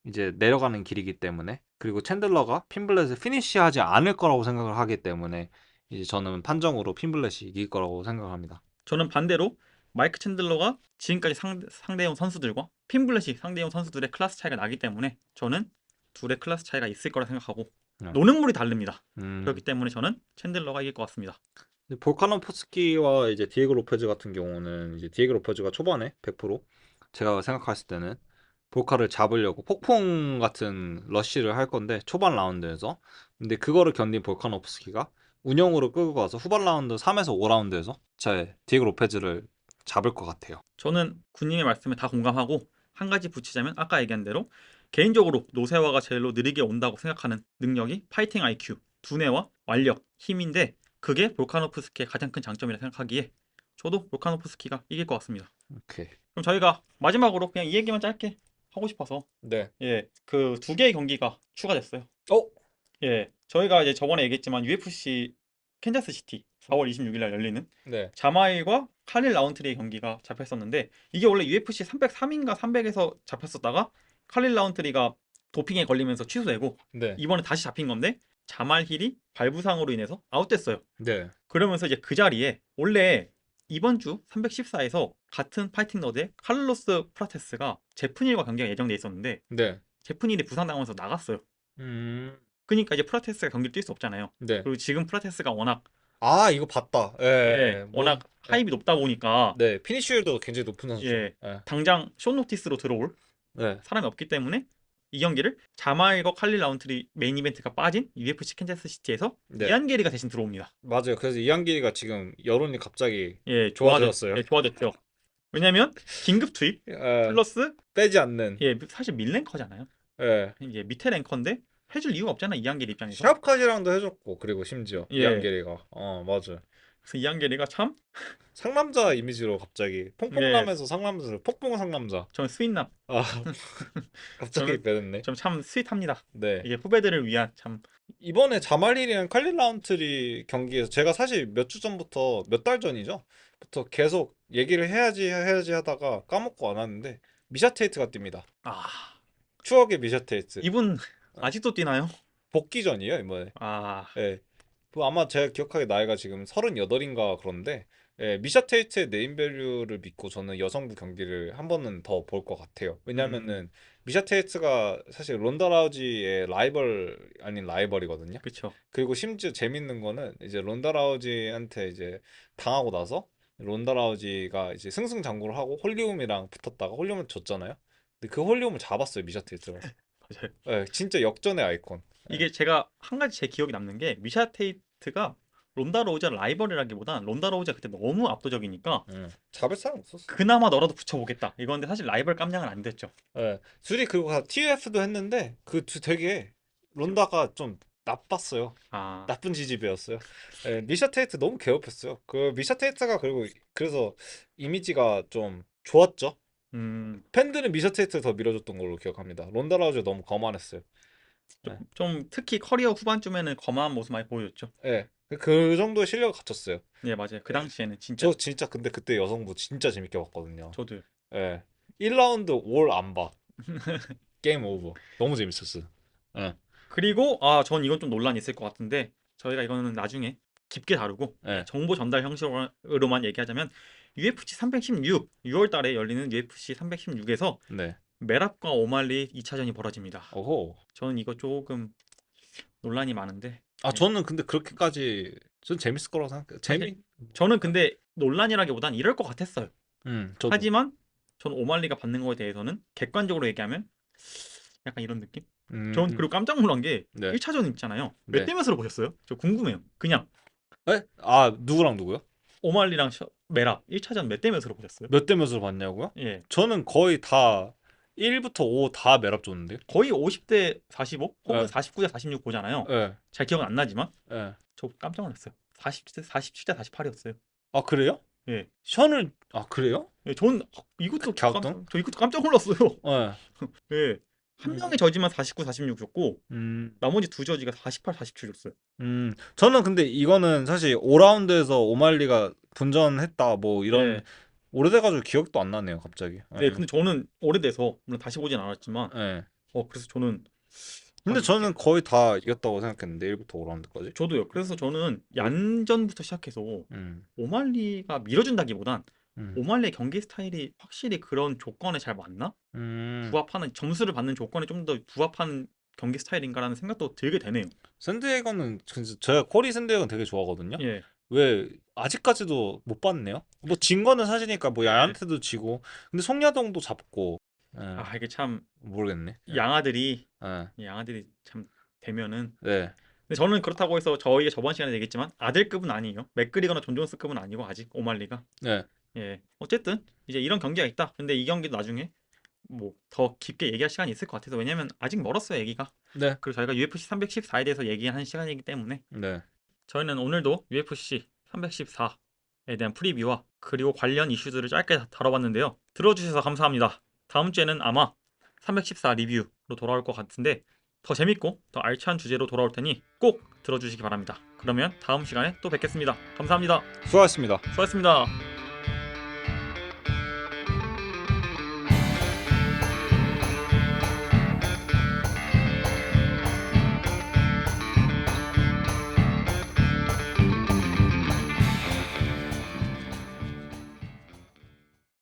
이제 내려가는 길이기 때문에 그리고 챈들러가 핀블렛을 피니시하지 않을 거라고 생각을 하기 때문에 이제 저는 판정으로 핀블렛이 이길 거라고 생각합니다. 저는 반대로 마이크 챈들러가 지금까지 상대해온 선수들과 핀블렛이 상대해온 선수들의 클래스 차이가 나기 때문에 저는 둘의 클래스 차이가 있을 거라 생각하고 네. 노는 물이 다릅니다. 음, 그렇기 때문에 저는 챈들러가 이길 것 같습니다. 볼카노프스키와 이제 디에고 로페즈 같은 경우는 이제 디에고 로페즈가 초반에 100% 제가 생각했을 때는 볼카를 잡으려고 폭풍 같은 러쉬를 할 건데 초반 라운드에서 근데 그거를 견딘 볼카노프스키가 운영으로 끌고 가서 후반 라운드 3에서 5라운드에서 제 디에고 로페즈를 잡을 것 같아요. 저는 군님의 말씀에 다 공감하고 한 가지 붙이자면 아까 얘기한 대로 개인적으로 노세화가 제일로 느리게 온다고 생각하는 능력이 파이팅 IQ, 두뇌와 완력, 힘인데 그게 볼카노프스키의 가장 큰 장점이라 생각하기에 저도 볼카노프스키가 이길 것 같습니다. 오케이. 그럼 저희가 마지막으로 그냥 이 얘기만 짧게 하고 싶어서 네. 예, 그 두 개의 경기가 추가됐어요. 어? 예, 저희가 이제 저번에 얘기했지만 UFC 캔자스 시티 4월 26일 날 열리는 네. 자마일과 칼릴 라운트리의 경기가 잡혔었는데 이게 원래 UFC 303인가 300에서 잡혔었다가 칼릴 라운트리가 도핑에 걸리면서 취소되고 네. 이번에 다시 잡힌 건데 자말 힐이 발부상으로 인해서 아웃됐어요. 네. 그러면서 이제 그 자리에 원래 이번 주 314에서 같은 파이팅 너드의 칼로스 프라테스가 제프닐과 경기가 예정돼 있었는데 네. 제프닐이 부상당하면서 나갔어요. 음. 그러니까 이제 프라테스가 경기를 뛸 수 없잖아요. 네. 그리고 지금 프라테스가 워낙 아, 이거 봤다. 예, 예, 예. 워낙 예. 하입이 높다 보니까 네. 피니쉬율도 굉장히 높은 선수죠. 예, 예. 당장 숏노티스로 들어올 네. 사람이 없기 때문에 이 경기를 자마일과 칼릴 라운트리 메인 이벤트가 빠진 UFC 캔자스 시티에서 네. 이안 게리가 대신 들어옵니다. 맞아요. 그래서 이한길이가 지금 여론이 갑자기 예, 좋아졌어요. 예, 좋아졌죠. 왜냐면 긴급 투입 예, 플러스 빼지 않는. 예, 사실 밀랭커잖아요. 예. 이제 밑에 랭커인데 해줄 이유가 없잖아, 이안 게리 입장에서. 샤프카지랑도 해줬고 그리고 심지어 예, 이한길이가 맞아요. 그래서 이안 게리가 참 상남자 이미지로 갑자기 예, 퐁퐁남에서 상남자 폭풍 상남자. 저는 스윗남. 아 저는 갑자기 변했네. 좀 참 스윗합니다. 네. 이게 후배들을 위한 참 이번에 자말리랑 칼릴 라운트리 경기에서 제가 사실 몇 주 전부터 몇 달 전이죠. 부터 계속 얘기를 해야지 하다가 까먹고 안 왔는데 미샤 테이트가 뜁니다. 아, 추억의 미샤 테이트. 이분 어, 아직도 뛰나요? 복귀전이에요 이번에. 아, 예. 뭐 아마 제가 기억하기에 나이가 지금 38인가 그런데 예, 미샤 테이트의 네임밸류를 믿고 저는 여성부 경기를 한 번은 더 볼 것 같아요. 음, 왜냐면은 미샤 테이트가 사실 론다 라우지의 라이벌 아닌 라이벌이거든요. 그쵸. 그리고 심지어 재밌는 거는 이제 론다 라우지한테 이제 당하고 나서 론다 라우지가 이제 승승장구를 하고 홀리움이랑 붙었다가 홀리움을 졌잖아요. 근데 그 홀리움을 잡았어요 미샤 테이트가. 맞아요. 예, 진짜 역전의 아이콘. 예. 이게 제가 한 가지 제 기억에 남는 게 미샤 테이트가 론다 로우저 라이벌이라기보단 론다 로우저가 그때 너무 압도적이니까 잡을 사람 없었어. 그나마 너라도 붙여보겠다. 이건데 사실 라이벌 깜냥은 안 됐죠. 예. 둘이 그리고 다 TF도 했는데 되게 론다가 좀 나빴어요. 아, 나쁜 지지배였어요. 예, 미샤 테이트 너무 괴롭혔어요. 그 미샤 테이트가 그리고 그래서 이미지가 좀 좋았죠. 팬들은 미샤 테이트를 더 밀어줬던 걸로 기억합니다. 론다 라우즈 너무 거만했어요. 네. 좀 특히 커리어 후반쯤에는 거만한 모습 많이 보여줬죠. 예. 그 정도의 실력을 갖췄어요. 네, 맞아요. 그 예. 당시에는 진짜 저 진짜 근데 그때 여성부 진짜 재밌게 봤거든요. 저도 예. 1라운드 올 안 봐. 게임 오버. 너무 재밌었어. 예. 그리고 전 이건 좀 논란이 있을 것 같은데 저희가 이거는 나중에 깊게 다루고 예. 정보 전달 형식으로만 얘기하자면 UFC 316 6월 달에 열리는 UFC 316에서 네. 메랍과 오말리 2차전이 벌어집니다. 오호. 저는 이거 조금 논란이 많은데 아 네. 저는 근데 그렇게까지 전 재밌을 거라고 생각해요. 저는 근데 논란이라기보단 이럴 것 같았어요. 저도. 하지만 전 오말리가 받는 거에 대해서는 객관적으로 얘기하면 약간 이런 느낌? 전 그리고 깜짝 놀란 게 네. 1차전 있잖아요. 몇 네. 대 몇으로 보셨어요? 저 궁금해요. 그냥 에? 아 누구랑 누구요? 오말리랑 메랍 1차전 몇 대 몇으로 보셨어요? 몇 대 몇으로 봤냐고요? 예. 저는 거의 다 1부터 5 다 매랍 줬는데요. 거의 50대 45 혹은 예. 49대 46 보잖아요. 예. 잘 기억은 안 나지만 예. 저 깜짝 놀랐어요. 47대 48이었어요. 아 그래요? 예. 션을 아 그래요? 예, 전 이것도 갸우뚱? 저 이것도 깜짝 놀랐어요. 예. 예. 한 명의 저지만 49, 46 줬고 음. 나머지 두 저지가 48, 47 줬어요. 저는 근데 이거는 사실 5라운드에서 오말리가 분전했다 뭐 이런 예. 오래돼가지고 기억도 안 나네요 갑자기. 네, 근데 저는 오래돼서 물론 다시 보진 않았지만 예. 그래서 저는 근데 이게 저는 거의 다 이겼다고 생각했는데 1부터 5라운드까지. 저도요. 그래서 저는 얀전부터 시작해서 음. 오말리가 밀어준다기보단 음. 오말리의 경기 스타일이 확실히 그런 조건에 잘 맞나? 부합하는 점수를 받는 조건에 좀 더 부합하는 경기 스타일인가라는 생각도 들게 되네요. 샌디에고는 진짜 제가 코리 샌디에고는 되게 좋아하거든요. 예. 왜 아직까지도 못 봤네요. 뭐 진 거는 사실이니까 뭐 야한테도 지고 근데 송야동도 잡고 이게 참 모르겠네. 양아들이 예. 양아들이 참 되면은 네. 근데 저는 그렇다고 해서 저희가 저번 시간에 얘기했지만 아들급은 아니에요. 맥그리거나 존 존스급은 아니고 아직 오말리가. 네. 예. 어쨌든 이제 이런 경기가 있다. 근데 이 경기도 나중에 뭐 더 깊게 얘기할 시간이 있을 것 같아서 왜냐면 아직 멀었어요, 얘기가. 네. 그리고 저희가 UFC 314에 대해서 얘기하는 시간이기 때문에 네. 저희는 오늘도 UFC 314에 대한 프리뷰와 그리고 관련 이슈들을 짧게 다뤄봤는데요. 들어주셔서 감사합니다. 다음 주에는 아마 314 리뷰로 돌아올 것 같은데 더 재밌고 더 알찬 주제로 돌아올 테니 꼭 들어주시기 바랍니다. 그러면 다음 시간에 또 뵙겠습니다. 감사합니다. 수고하셨습니다. 수고하셨습니다.